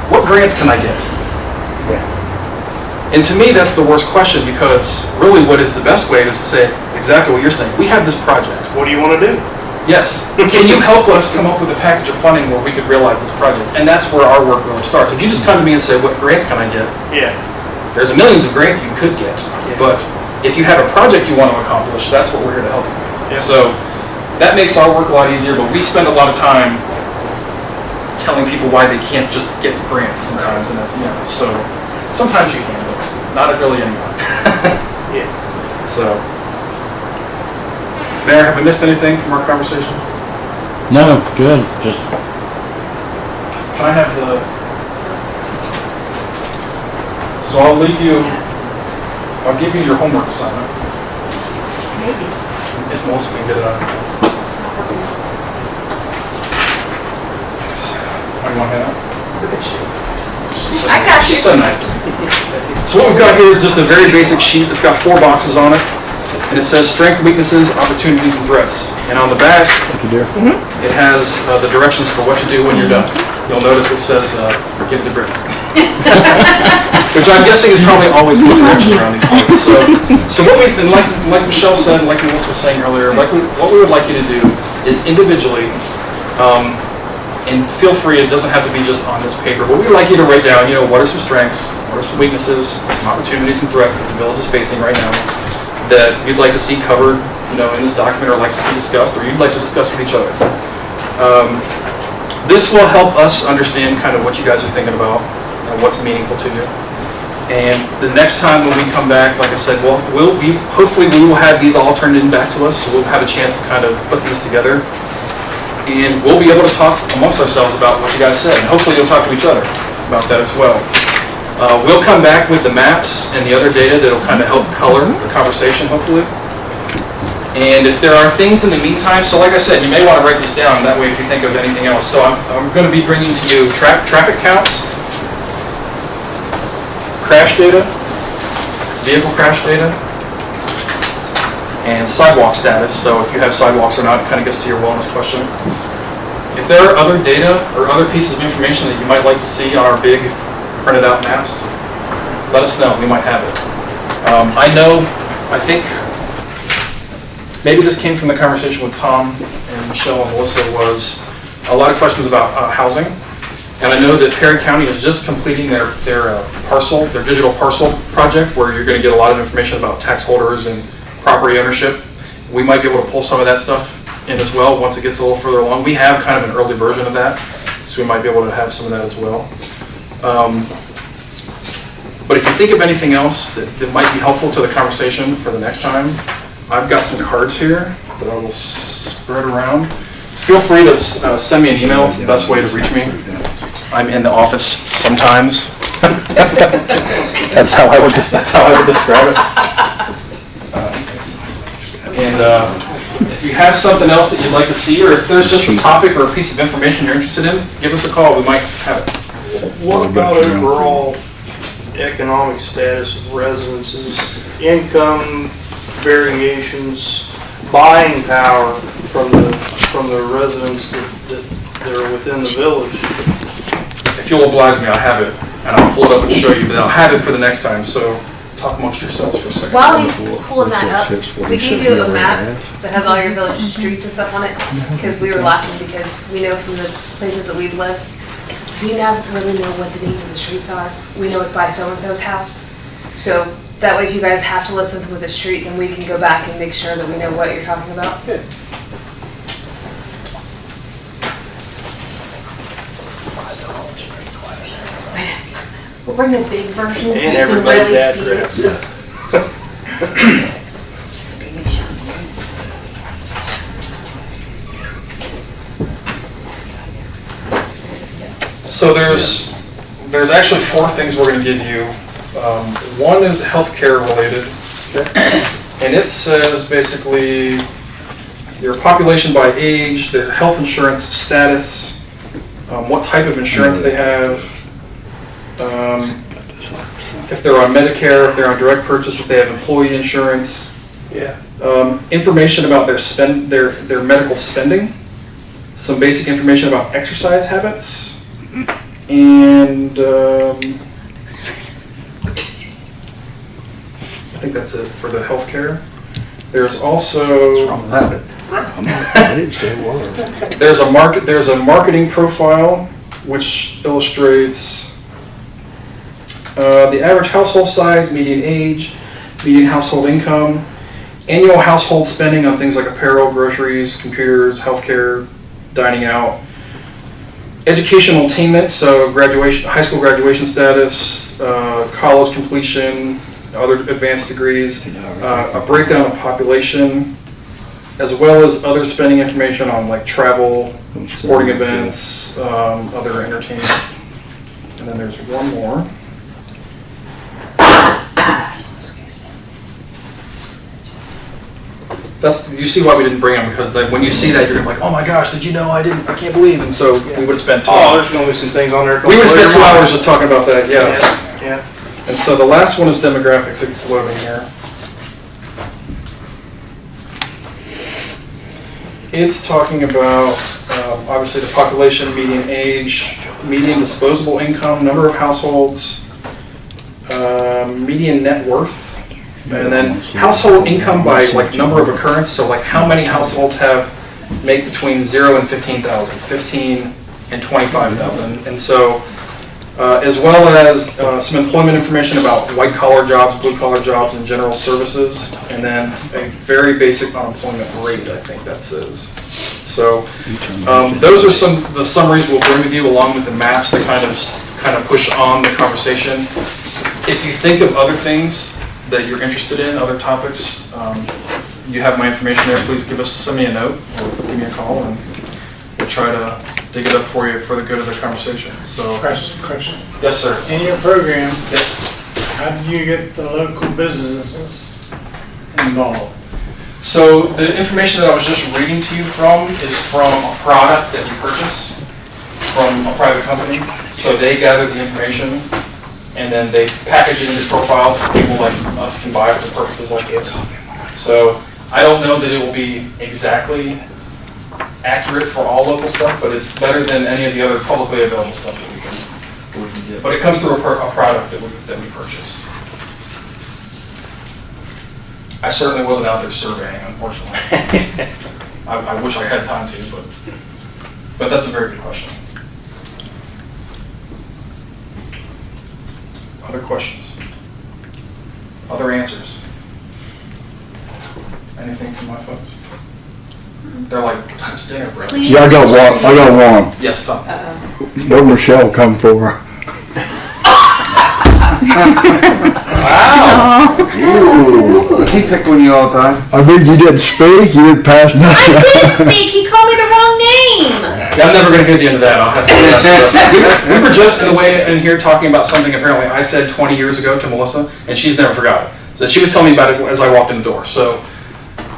what grants can I get? And to me, that's the worst question, because really what is the best way is to say exactly what you're saying. We have this project. What do you want to do? Yes. Can you help us come up with a package of funding where we could realize this project? And that's where our work really starts. If you just come to me and say, what grants can I get? Yeah. There's millions of grants you could get. But if you have a project you want to accomplish, that's what we're here to help you with. Yeah. So that makes our work a lot easier, but we spend a lot of time telling people why they can't just get grants sometimes, and that's, so sometimes you can, but not really anymore. Yeah. So, Mayor, have I missed anything from our conversations? No, good, just, Can I have so I'll leave you, I'll give you your homework assignment, Maybe. if Melissa can get it out. It's not working. I want to have. I got you. She's so nice to me. So what we've got here is just a very basic sheet that's got 4 boxes on it. And it says strengths, weaknesses, opportunities, and threats. And on the back, it has the directions for what to do when you're done. You'll notice it says, give it to Brittany. Which I'm guessing is probably always good direction around these parts. So what we, and like Michelle said, like Melissa was saying earlier, what we would like you to do is individually, and feel free, it doesn't have to be just on this paper, but we'd like you to write down, what are some strengths, what are some weaknesses, some opportunities and threats that the village is facing right now that you'd like to see covered, in this document, or like to see discussed, or you'd like to discuss with each other. This will help us understand kind of what you guys are thinking about and what's meaningful to you. And the next time when we come back, like I said, hopefully we will have these all turned in back to us, so we'll have a chance to kind of put these together. And we'll be able to talk amongst ourselves about what you guys said, and hopefully you'll talk to each other about that as well. We'll come back with the maps and the other data that'll kind of help color the conversation, hopefully. And if there are things in the meantime, so like I said, you may want to write this down, that way if you think of anything else. So I'm going to be bringing to you traffic counts, crash data, vehicle crash data, and sidewalk status. So if you have sidewalks or not, it kind of gets to your wellness question. If there are other data or other pieces of information that you might like to see on our big printed out maps, let us know, we might have it. I think, maybe this came from the conversation with Tom and Michelle and Melissa, was a lot of questions about housing. And I know that Perry County is just completing their digital parcel project, where you're going to get a lot of information about tax holders and property ownership. We might be able to pull some of that stuff in as well once it gets a little further along. We have kind of an early version of that, so we might be able to have some of that as well. But if you think of anything else that might be helpful to the conversation for the next time, I've got some cards here that I will spread around. Feel free to send me an email. It's the best way to reach me. I'm in the office sometimes. That's how I would describe it. If you have something else that you'd like to see, or if there's just a topic or a piece of information you're interested in, give us a call. We might have it. What about overall economic status of residences, income variations, buying power from the residents that are within the village? If you'll oblige me, I'll have it, and I'll pull it up and show you, but I'll have it for the next time, so talk amongst yourselves for a second. While he's pulling that up, we gave you a map that has all your village streets and stuff on it, because we were laughing because we know from the places that we've lived, we now really know what the names of the streets are. We know it's by so-and-so's house. So that way if you guys have to listen to the street, then we can go back and make sure that we know what you're talking about. We'll bring the big version so you And can everybody's really see it. address. So there's actually 4 things we're going to give you. One is healthcare related, and it says basically your population by age, their health insurance status, what type of insurance they have, if they're on Medicare, if they're on direct purchase, if they have employee insurance, Yeah. information about their medical spending, some basic information about exercise habits, and I think that's it for the healthcare. There's also there's a marketing profile which illustrates the average household size, median age, median household income, annual household spending on things like apparel, groceries, computers, healthcare, dining out, educational attainment, so graduation, high school graduation status, college completion, other advanced degrees, a breakdown of population, as well as other spending information on like travel, sporting events, other entertainment. And then there's one more. You see why we didn't bring them, because when you see that, you're like, oh my gosh, did you know I can't believe, and so we would have spent 2 Oh, hours. there's gonna be some things on there. We would have spent 2 hours just talking about that, yes. Yeah. And so the last one is demographics. It's loading here. It's talking about, obviously, the population, median age, median disposable income, number of households, median net worth, and then household income by like number of occurrence. So like how many households make between 0 and 15,000, 15 and 25,000, and so as well as some employment information about white collar jobs, blue collar jobs, and general services, and then a very basic unemployment rate, I think that says. So those are some of the summaries we'll bring with you, along with the maps to kind of push on the conversation. If you think of other things that you're interested in, other topics, you have my information there. Please send me a note or give me a call, and we'll try to dig it up for you for the good of the conversation. So, Question. yes, sir. In your program, Yes. how do you get the local businesses involved? So the information that I was just reading to you from is from a product that you purchase from a private company. So they gather the information and then they package it into profiles that people like us can buy for purposes like this. So I don't know that it will be exactly accurate for all local stuff, but it's better than any of the other publicly available stuff that we can get. But it comes through a product that we purchase. I certainly wasn't out there surveying, unfortunately. I wish I had time to, but that's a very good question. Other questions? Other answers? Anything from my folks? They're like, what time's dinner, bro? Please. Yeah, I got one. Yes, Tom. What Michelle come for? Wow. Does he pick on you all the time? I mean, you didn't speak, you didn't pass I nothing. did speak, he called me the wrong name. Yeah, I'm never gonna get the end of that, I'll have to. We were just in the way in here talking about something apparently I said 20 years ago to Melissa, and she's never forgot it. So she was telling me about it as I walked in the door, so.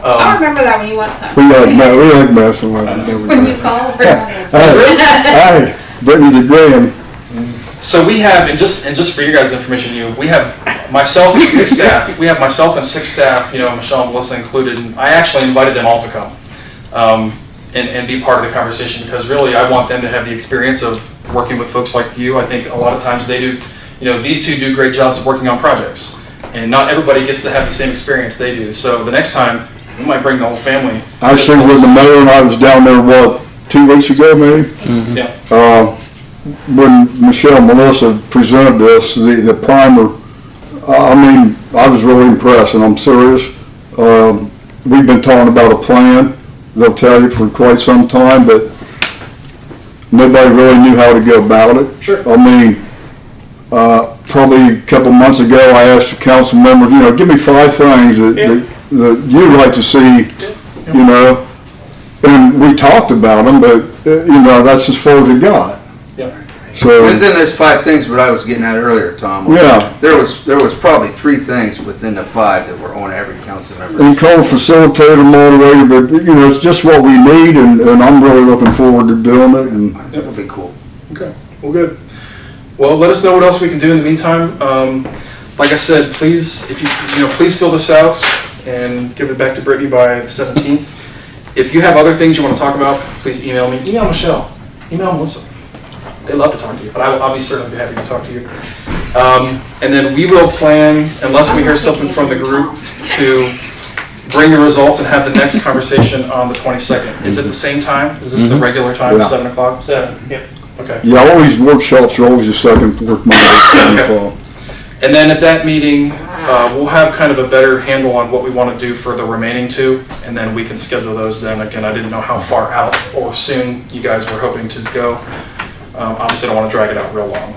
I'll remember that when you want some. We like messing with it. When you call her. Hey, Brittany's a grand. So we have, and just for your guys' information, we have myself and 6 staff. We have myself and 6 staff, Michelle and Melissa included. And I actually invited them all to come and be part of the conversation because really I want them to have the experience of working with folks like you. I think a lot of times they do, these two do great jobs of working on projects. And not everybody gets to have the same experience they do. So the next time, we might bring the whole family. I was with the mayor and I was down there, 2 weeks ago maybe? Yeah. When Michelle and Melissa presented this, the primer, I was really impressed, and I'm serious. We've been talking about a plan, they'll tell you for quite some time, but nobody really knew how to go about it. Sure. Probably a couple months ago, I asked the council members, give me 5 things that you'd like to see, and we talked about them, but, that's as far as it got. Yeah. So, Within those 5 things, what I was getting at earlier, Tom. Yeah. There was probably 3 things within the 5 that were on every council member. and call facilitator, moderator, but, it's just what we need, and I'm really looking forward to doing it, and That would be cool. Okay, well, good. Well, let us know what else we can do in the meantime. Like I said, please, if please fill this out and give it back to Brittany by the 17th. If you have other things you want to talk about, please email me. Email Michelle. Email Melissa. They love to talk to you, but I'll be certainly be happy to talk to you. And then we will plan, unless we hear something from the group, to bring the results and have the next conversation on the 22nd. Is it the same time? Is this the regular time, Yeah. 7 o'clock? 7, yeah. Okay. yeah, all these workshops are always the second, fourth Monday. And then at that meeting, we'll have kind of a better handle on what we want to do for the remaining 2, and then we can schedule those then. Again, I didn't know how far out or soon you guys were hoping to go. Obviously, I don't want to drag it out real long.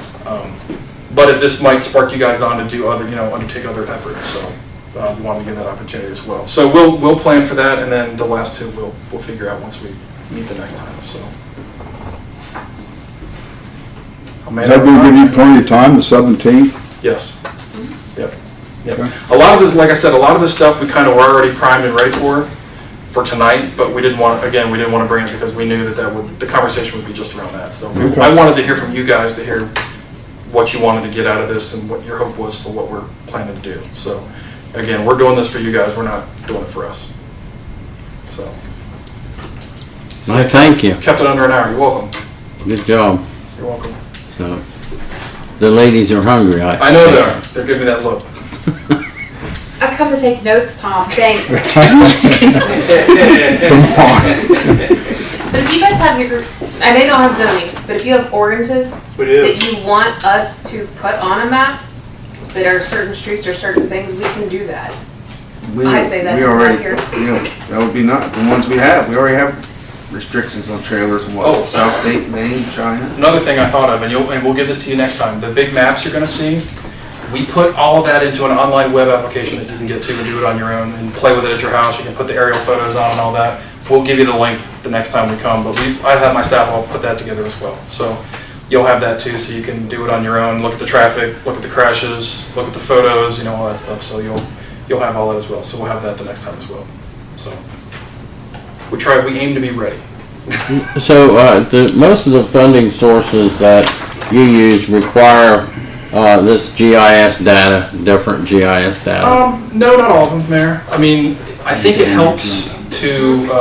But if this might spark you guys on to do other, undertake other efforts, so we want to give that opportunity as well. So we'll plan for that, and then the last 2 we'll figure out once we meet the next time, so. That will give you plenty of time, the 17th? Yes. Yep. A lot of this, like I said, a lot of this stuff we kind of were already primed and ready for tonight, but we didn't want to bring it because we knew that the conversation would be just around that. So I wanted to hear from you guys to hear what you wanted to get out of this and what your hope was for what we're planning to do. So again, we're doing this for you guys. We're not doing it for us. So. Thank you. Kept it under an hour. You're welcome. Good job. You're welcome. So, the ladies are hungry. I know they are. They're giving me that look. I come to take notes, Tom, thanks. Come But if you guys have I know you don't have zoning, but if you have ordinances We do. that you want us to put on a map, that are certain streets or certain things, we can do that. I say that, We it's already, not here. that would be not, the ones we have, we already have restrictions on trailers and Oh. South State, Maine, China. Another thing I thought of, and we'll give this to you next time, the big maps you're gonna see, we put all of that into an online web application that you can get to and do it on your own and play with it at your house. You can put the aerial photos on and all that. We'll give you the link the next time we come, but I've had my staff all put that together as well. So you'll have that too, so you can do it on your own, look at the traffic, look at the crashes, look at the photos, all that stuff. So you'll have all that as well. So we'll have that the next time as well. So we aim to be ready. So, most of the funding sources that you use require, this GIS data, different GIS data? No, not all of them, Mayor. I think it helps to,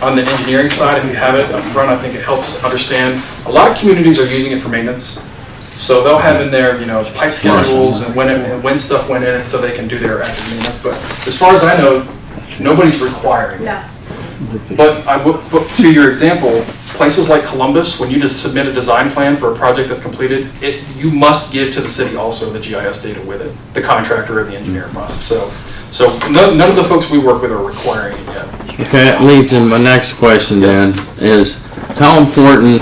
on the engineering side, if you have it up front, I think it helps understand. A lot of communities are using it for maintenance. So they'll have in there, pipe schedules and when stuff went in so they can do their active maintenance. But as far as I know, nobody's requiring it. No. But to your example, places like Columbus, when you just submit a design plan for a project that's completed, you must give to the city also the GIS data with it, the contractor or the engineer must. So none of the folks we work with are requiring it yet. Okay, that leads in my next question then, is how important,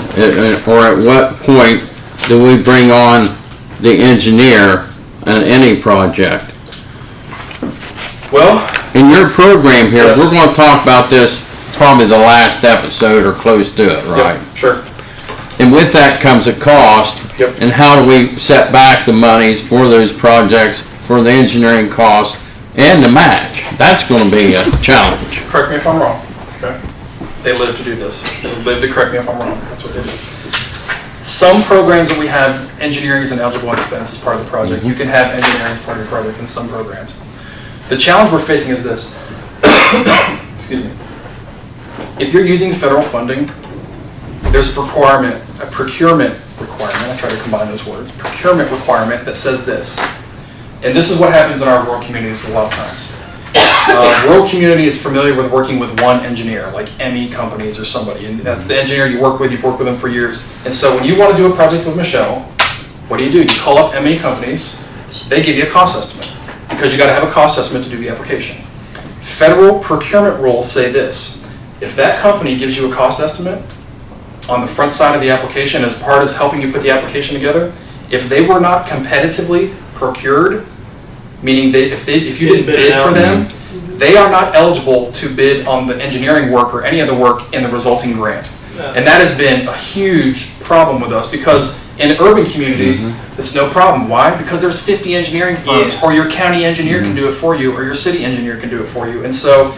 or at what point do we bring on the engineer on any project? Well, In your program here, Yes. we're gonna talk about this probably the last episode or close to it, right? yep, sure. And with that comes a cost. Yep. And how do we set back the monies for those projects, for the engineering costs and the match? That's gonna be a challenge. Correct me if I'm wrong, okay? They live to do this. They live to correct me if I'm wrong. That's what they do. Some programs that we have, engineering is an eligible expense as part of the project. You can have engineering as part of your project in some programs. The challenge we're facing is this. Excuse me. If you're using federal funding, there's a procurement requirement, I try to combine those words, procurement requirement that says this. And this is what happens in our rural communities a lot of times. Rural community is familiar with working with one engineer, like ME companies or somebody, and that's the engineer you work with, you've worked with them for years. And so when you want to do a project with Michelle, what do? You call up ME companies, they give you a cost estimate, because you got to have a cost estimate to do the application. Federal procurement rules say this: if that company gives you a cost estimate on the front side of the application as part of helping you put the application together, if they were not competitively procured, meaning if you didn't bid for them, they are not eligible to bid on the engineering work or any other work in the resulting grant. And that has been a huge problem with us, because in urban communities, it's no problem. Why? Because there's 50 engineering firms, or your county engineer can do it for you, or your city engineer can do it for you. And so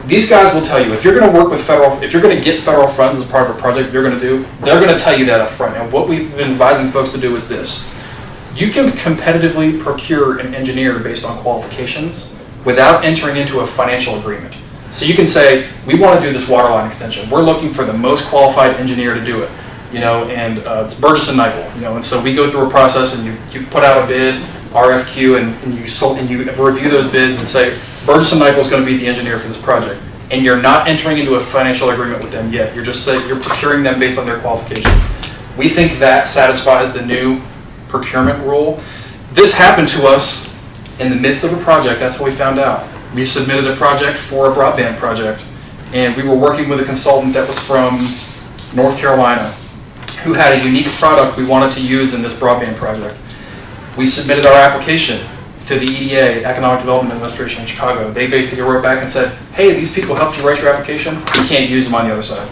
these guys will tell you, if you're going to work with if you're going to get federal funds as part of a project you're going to do, they're going to tell you that up front. And what we've been advising folks to do is this: you can competitively procure an engineer based on qualifications without entering into a financial agreement. So you can say, we want to do this water line extension. We're looking for the most qualified engineer to do it, and it's Burgess and Nyepel, and so we go through a process, and you put out a bid, RFQ, and you review those bids and say, Burgess and Nyepel is going to be the engineer for this project. And you're not entering into a financial agreement with them yet. You're just saying you're procuring them based on their qualifications. We think that satisfies the new procurement rule. This happened to us in the midst of a project. That's how we found out. We submitted a project for a broadband project, and we were working with a consultant that was from North Carolina who had a unique product we wanted to use in this broadband project. We submitted our application to the EDA, Economic Development Administration in Chicago. They basically wrote back and said, hey, these people helped you write your application, we can't use them on the other side.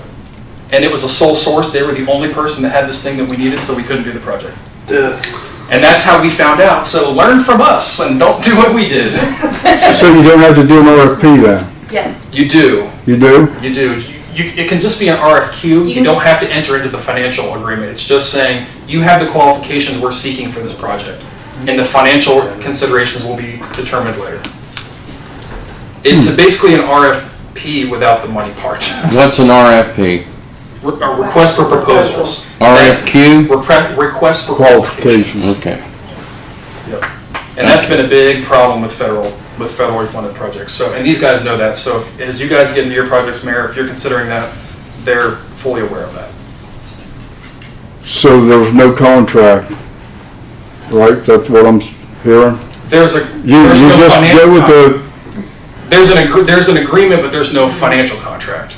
And it was a sole source. They were the only person that had this thing that we needed, so we couldn't do the project. And that's how we found out. So learn from us and don't do what we did. So you don't have to do an RFP then? Yes. You do. You do? You do. It can just be an RFQ. You don't have to enter into the financial agreement. It's just saying you have the qualifications we're seeking for this project, and the financial considerations will be determined later. It's basically an RFP without the money part. What's an RFP? A request for proposals. RFQ? Request for Qualifications. qualifications. Okay. Yep. And that's been a big problem with federally funded projects. So, and these guys know that. So as you guys get into your projects, Mayor, if you're considering that, they're fully aware of that. So there was no contract, right? That's what I'm hearing? There's You no just financial go with there's an agreement, but there's no financial contract.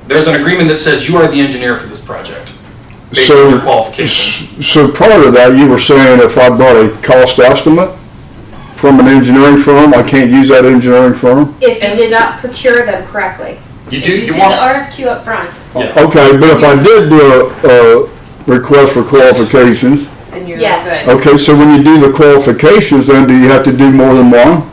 There's an agreement that says you are the engineer for this project, based on your qualifications. So part of that, you were saying if I brought a cost estimate from an engineering firm, I can't use that engineering firm? If you did not procure them correctly. You If do. you You did the want. RFQ up front, Yeah. Okay, but if I did do a request for qualifications, Then you're Yes. good. okay, so when you do the qualifications, then do you have to do more than one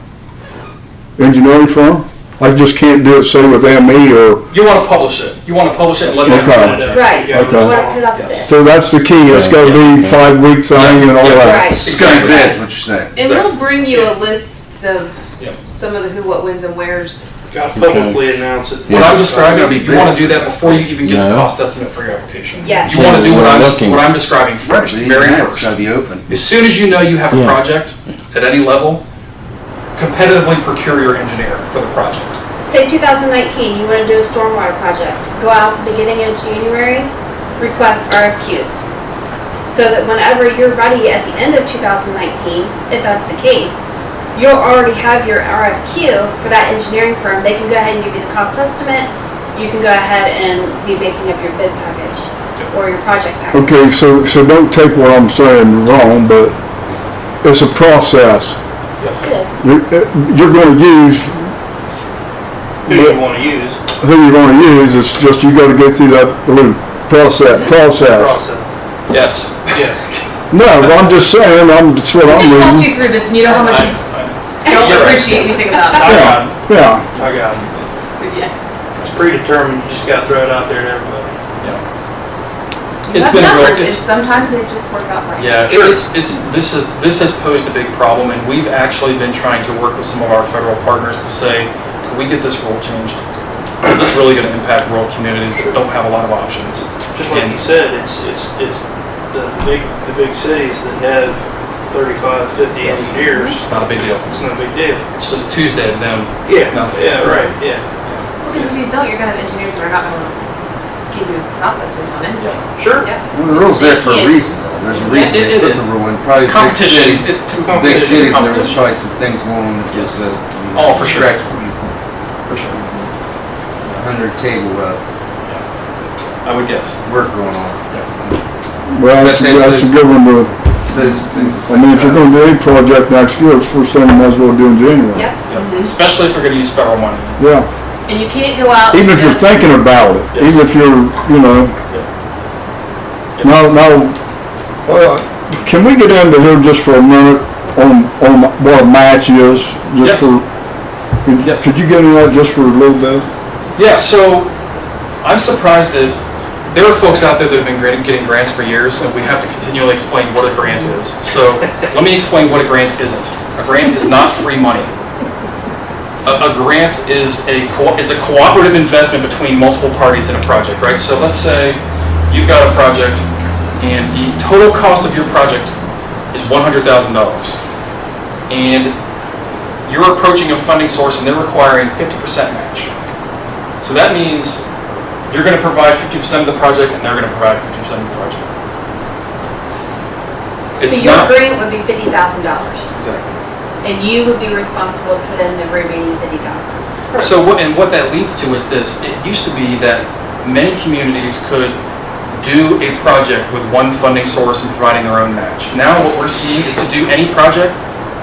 engineering firm? I just can't do it, say, with ME or, You want to publish it. You want to publish it and let them Okay. know. right, you Okay. want to put it out the bid. so that's the key, it's gotta be 5 weeks thing and all that. Right. It's gonna be bad, is what you're saying. And we'll bring you a list of Yep. some of the who, what, whens, and wheres. Got to publicly announce it. What I'm describing, you want to do that before you even get the No. cost estimate for your application. Yes. You want to do what Looking. I'm describing first, very It's first. gotta be open. As soon as you know you have a Yeah. project at any level, competitively procure your engineer for the project. Say 2019, you want to do a stormwater project. Go out at the beginning of January, request RFQs. So that whenever you're ready at the end of 2019, if that's the case, you'll already have your RFQ for that engineering firm. They can go ahead and give you the cost estimate. You can go ahead and be making up your bid package or your project package. Okay, so don't take what I'm saying wrong, but it's a process. Yes. It is. You're gonna use Who you wanna use. who you're gonna use, it's just you gotta go through that little process. Process. Yes. Yeah. No, I'm just saying, that's what We I'm just walked reading. you through this and you know how much you don't You're right. appreciate anything about it. I got it. Yeah, I got it. But yes. It's predetermined, you just gotta throw it out there to everybody. It's You been have real, numbers, and it's, sometimes they just work out right. yeah, this has posed a big problem, and we've actually been trying to work with some of our federal partners to say, can we get this rule changed? Is this really gonna impact rural communities that don't have a lot of options? Just like you said, it's the big cities that have 35, 50 Yes. engineers. It's not a big deal. It's not a big deal. It's just Tuesday to them. Yeah, Nothing. yeah, right, yeah. Because if you don't, you're gonna have engineers that are not gonna give you processes on it. Yeah. Sure. Yeah. Well, the rule's there for a reason, though. There's a reason it they put is. the rule in. Probably big Competition, cities, it's too big cities, there was competition. probably some things going on that just, Oh, for sure. stretch For sure. 100 table, I would guess. work going on. well, that's a good one to, Those things. I mean, if you're gonna do any project next year, it's first thing you might as well do in January. Yep. Yep. Especially if we're gonna use federal money. Yeah, And you can't go out. even and if you're just- thinking about it, Yes. even if you're, now, can we get into here just for a minute on what a match is? Yes. Just for, Yes. could you get into that just for a little bit? Yeah, so I'm surprised that there are folks out there that have been getting grants for years, and we have to continually explain what a grant is. So let me explain what a grant isn't. A grant is not free money. A grant is a cooperative investment between multiple parties in a project, right? So let's say you've got a project, and the total cost of your project is $100,000. And you're approaching a funding source and they're requiring 50% match. So that means you're going to provide 50% of the project and they're going to provide 50% of the project. It's So your not grant would be $50,000, exactly. and you would be responsible to put in the remaining $50,000. So what that leads to is this. It used to be that many communities could do a project with one funding source and providing their own match. Now what we're seeing is to do any project,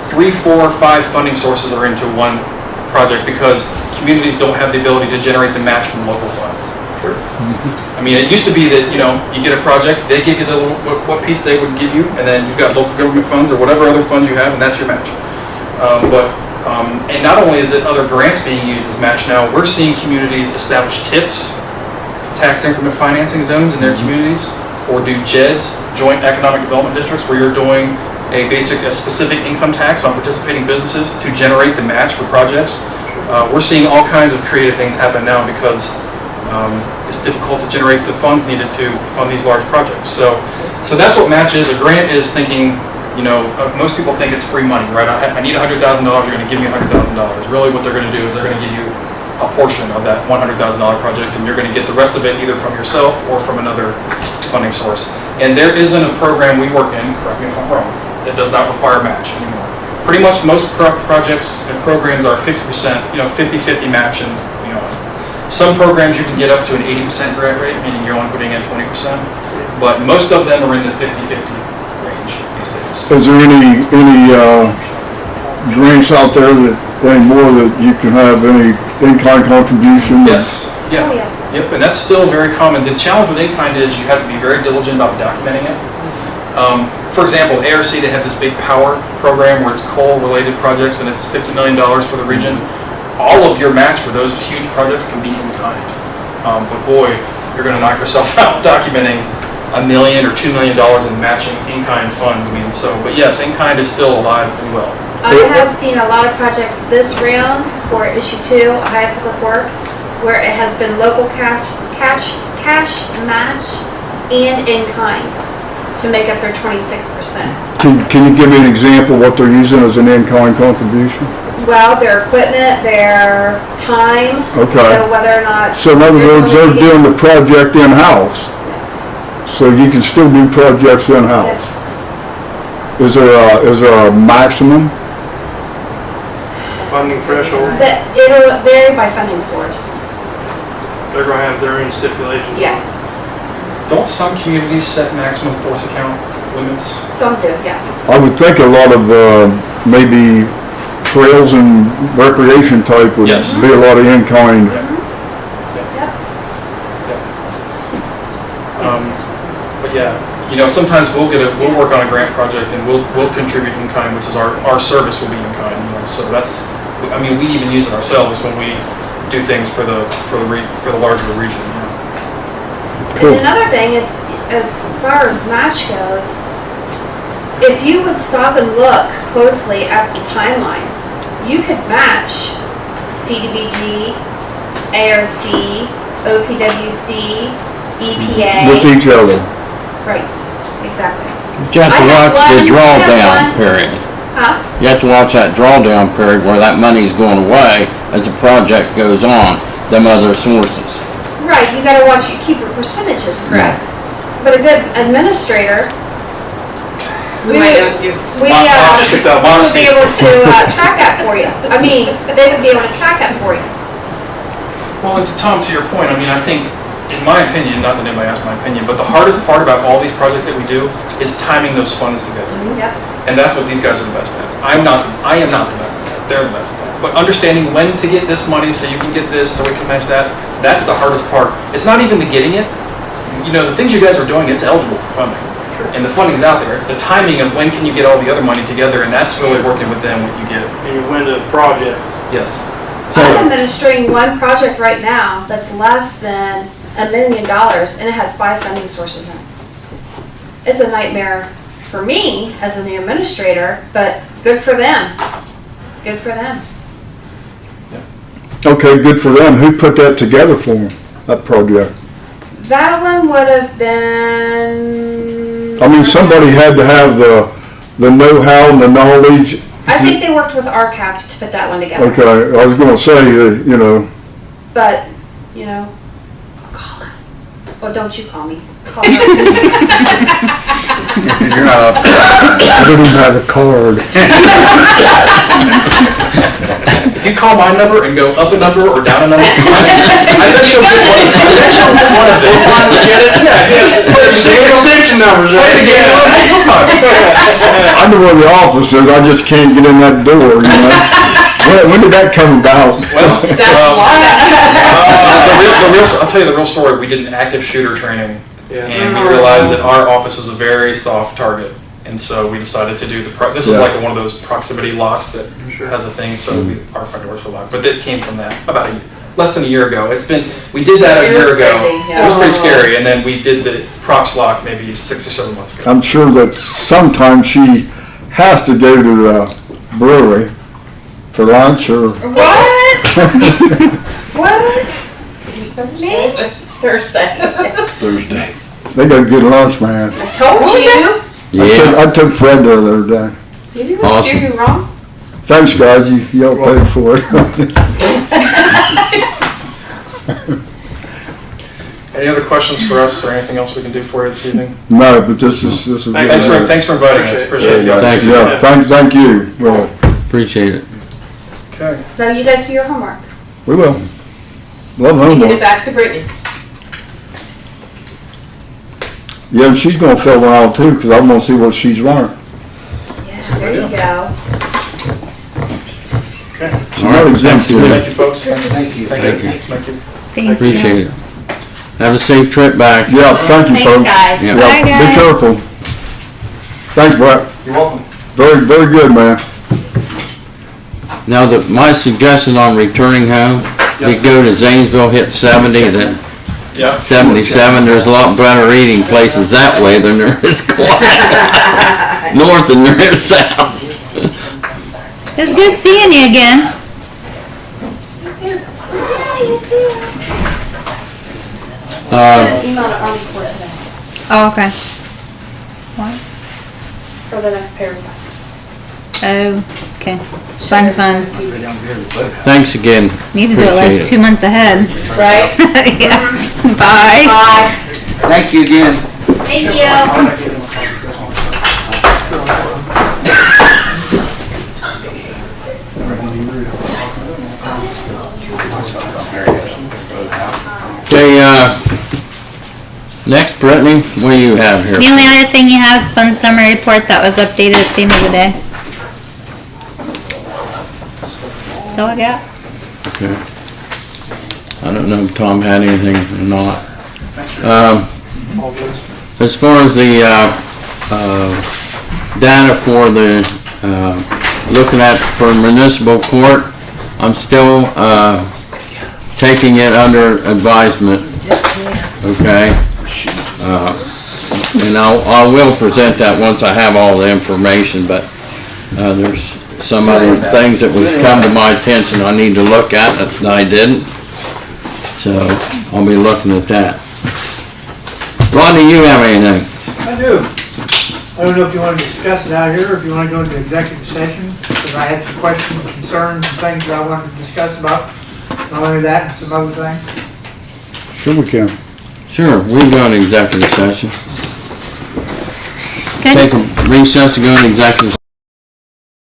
3, 4, 5 funding sources are into one project because communities don't have the ability to generate the match from local funds. Sure. I mean, it used to be that, you get a project, they give you the little, what piece they would give you, and then you've got local government funds or whatever other funds you have, and that's your match. And not only is it other grants being used as match now, we're seeing communities establish TIFs, tax increment financing zones in their communities, or do JEDs, Joint Economic Development Districts, where you're doing a specific income tax on participating businesses to generate the match for projects. We're seeing all kinds of creative things happen now because it's difficult to generate the funds needed to fund these large projects. So that's what match is. A grant is thinking, most people think it's free money, right? I need $100,000, you're going to give me $100,000. Really what they're going to do is they're going to give you a portion of that $100,000 project, and you're going to get the rest of it either from yourself or from another funding source. And there isn't a program we work in, correct me if I'm wrong, that does not require match anymore. Pretty much most projects and programs are 50%, 50-50 match, and some programs you can get up to an 80% grant rate, meaning you're only putting in 20%, but most of them are in the 50-50 range these days. Is there any grants out there that, anymore that you can have any in-kind contribution? Yes, yeah. Oh, yeah. Yep, and that's still very common. The challenge with in-kind is you have to be very diligent about documenting it. For example, ARC, they have this big power program where it's coal-related projects and it's $50 million for the region. All of your match for those huge projects can be in-kind. But boy, you're going to knock yourself out documenting $1 million or $2 million in matching in-kind funds. But yes, in-kind is still alive and well. I have seen a lot of projects this round for issue 2, Ohio Public Works, where it has been local cash match and in-kind to make up their 26%. Can you give me an example of what they're using as an in-kind contribution? Well, their equipment, their time, Okay. whether or not. So in other words, they're doing the project in-house, Yes, so you can still do projects in-house. yes. Is there a maximum? Funding threshold, It'll vary by funding source. they're gonna have their own stipulations. Yes. Don't some communities set maximum force account? limits? Some do, yes. I would think a lot of, maybe trails and recreation type would Yes. be a lot of in-kind. Yep. But yeah, sometimes we'll work on a grant project and we'll contribute in kind, which is our service will be in kind, so that's, we even use it ourselves when we do things for the larger region, Cool. And another thing is, as far as match goes, if you would stop and look closely at the timelines, you could match CDBG, ARC, OPWC, EPA. With each other. Right, exactly. You have to I have watch the one- I have drawdown one. period. Huh? You have to watch that drawdown period where that money's going away as the project goes on, them other sources. Right, you gotta watch, you keep your percentages correct. But a good administrator, We might know if you. we, Modesty. would be able to track that for you. I mean, they would be able to track that for you. Well, and Tom, to your point, I think, in my opinion, not that anybody asked my opinion, but the hardest part about all these projects that we do is timing those funds together. Yep. And that's what these guys are the best at. I am not the best at that. They're the best at that. But understanding when to get this money so you can get this, so we can match that, that's the hardest part. It's not even the getting it. The things you guys are doing, it's eligible for funding. And the funding's out there. It's the timing of when can you get all the other money together, and that's really working with them what you get. And you win the project. Yes. I'm administering one project right now that's less than $1 million and it has 5 funding sources in it. It's a nightmare for me as a new administrator, but good for them. Good for them. Okay, good for them. Who put that together for them, that project? That one would have been. Somebody had to have the know-how and the knowledge. I think they worked with RCAP to put that one together. Okay, I was gonna say, But, call us. Well, don't you call me. Call her. You're not up. I don't even have a card. If you call my number and go up a number or down a number, I bet you'll get one. I bet you'll get one of them. Get it? Yeah, yes. Extension numbers, Play the game. I know where the office is, I just can't get in that door, When did that come about? Well, I'll tell you the real story. We did an active shooter training, and we realized that our office was a very soft target, and so we decided to do this is Yeah. like one of those proximity locks that has a thing, so our front doors were locked. But that came from that about less than a year ago. We did that a It year was ago. crazy, yeah. It was pretty scary, and then we did the prox lock maybe 6 or 7 months ago. I'm sure that sometimes she has to go to the brewery for lunch or. What? What? Me? Thursday. Thursday. They go get lunch, man. I told you. Yeah. I took Fred there the other day. See, you Awesome. steer you wrong. Thanks, guys, y'all paid for it. Any other questions for us, or anything else we can do for you this evening? No, but this is. Thanks for inviting us. Appreciate it. Thank you. Yeah, thank you. Well, Appreciate it. Okay. Now you guys do your homework. we will. Love Get it homework. back to Brittany. Yeah, and she's gonna fill one out too, because I want to see what she's learned. Yeah, there you go. Okay. She's not exempt Thank you. to Thank it. you, folks. Thank you. Thank you. Thank you. Appreciate it. Have a safe trip back. Yeah, thank you, Thanks, folks. guys. Yeah. Yeah, be careful. Thanks, Brett. You're welcome. Very, very good, man. Now, my suggestion on returning home, we go to Zanesville, hit 70, then Yeah. 77. There's a lot better eating places that way than there is north than there is south. It's good seeing you again. Email to Army Corps today Oh, okay. for the next pay request. Oh, okay. Fun. Thanks again. Need to do it Appreciate like 2 months ahead. Right? Yeah. Bye. Bye. Thank you again. Thank you. Okay, Next, Brittany, what do you have here? The only other thing you have is fund summary report that was updated at the end of the day. That's all I got. Okay. I don't know if Tom had anything or not. As far as the, data for the, looking at for municipal court, I'm still, taking it under advisement. Okay? And I will present that once I have all the information, but, there's some other things that was come to my attention I need to look at that I didn't. So, I'll be looking at that. Rodney, you have anything? I do. I don't know if you want to discuss it out here, or if you want to go into executive session, because I had some questions, concerns, and things that I wanted to discuss about. Not only that, and some other things. Sure we can. Sure, we can go into executive session. Good. Take a recess to go into executive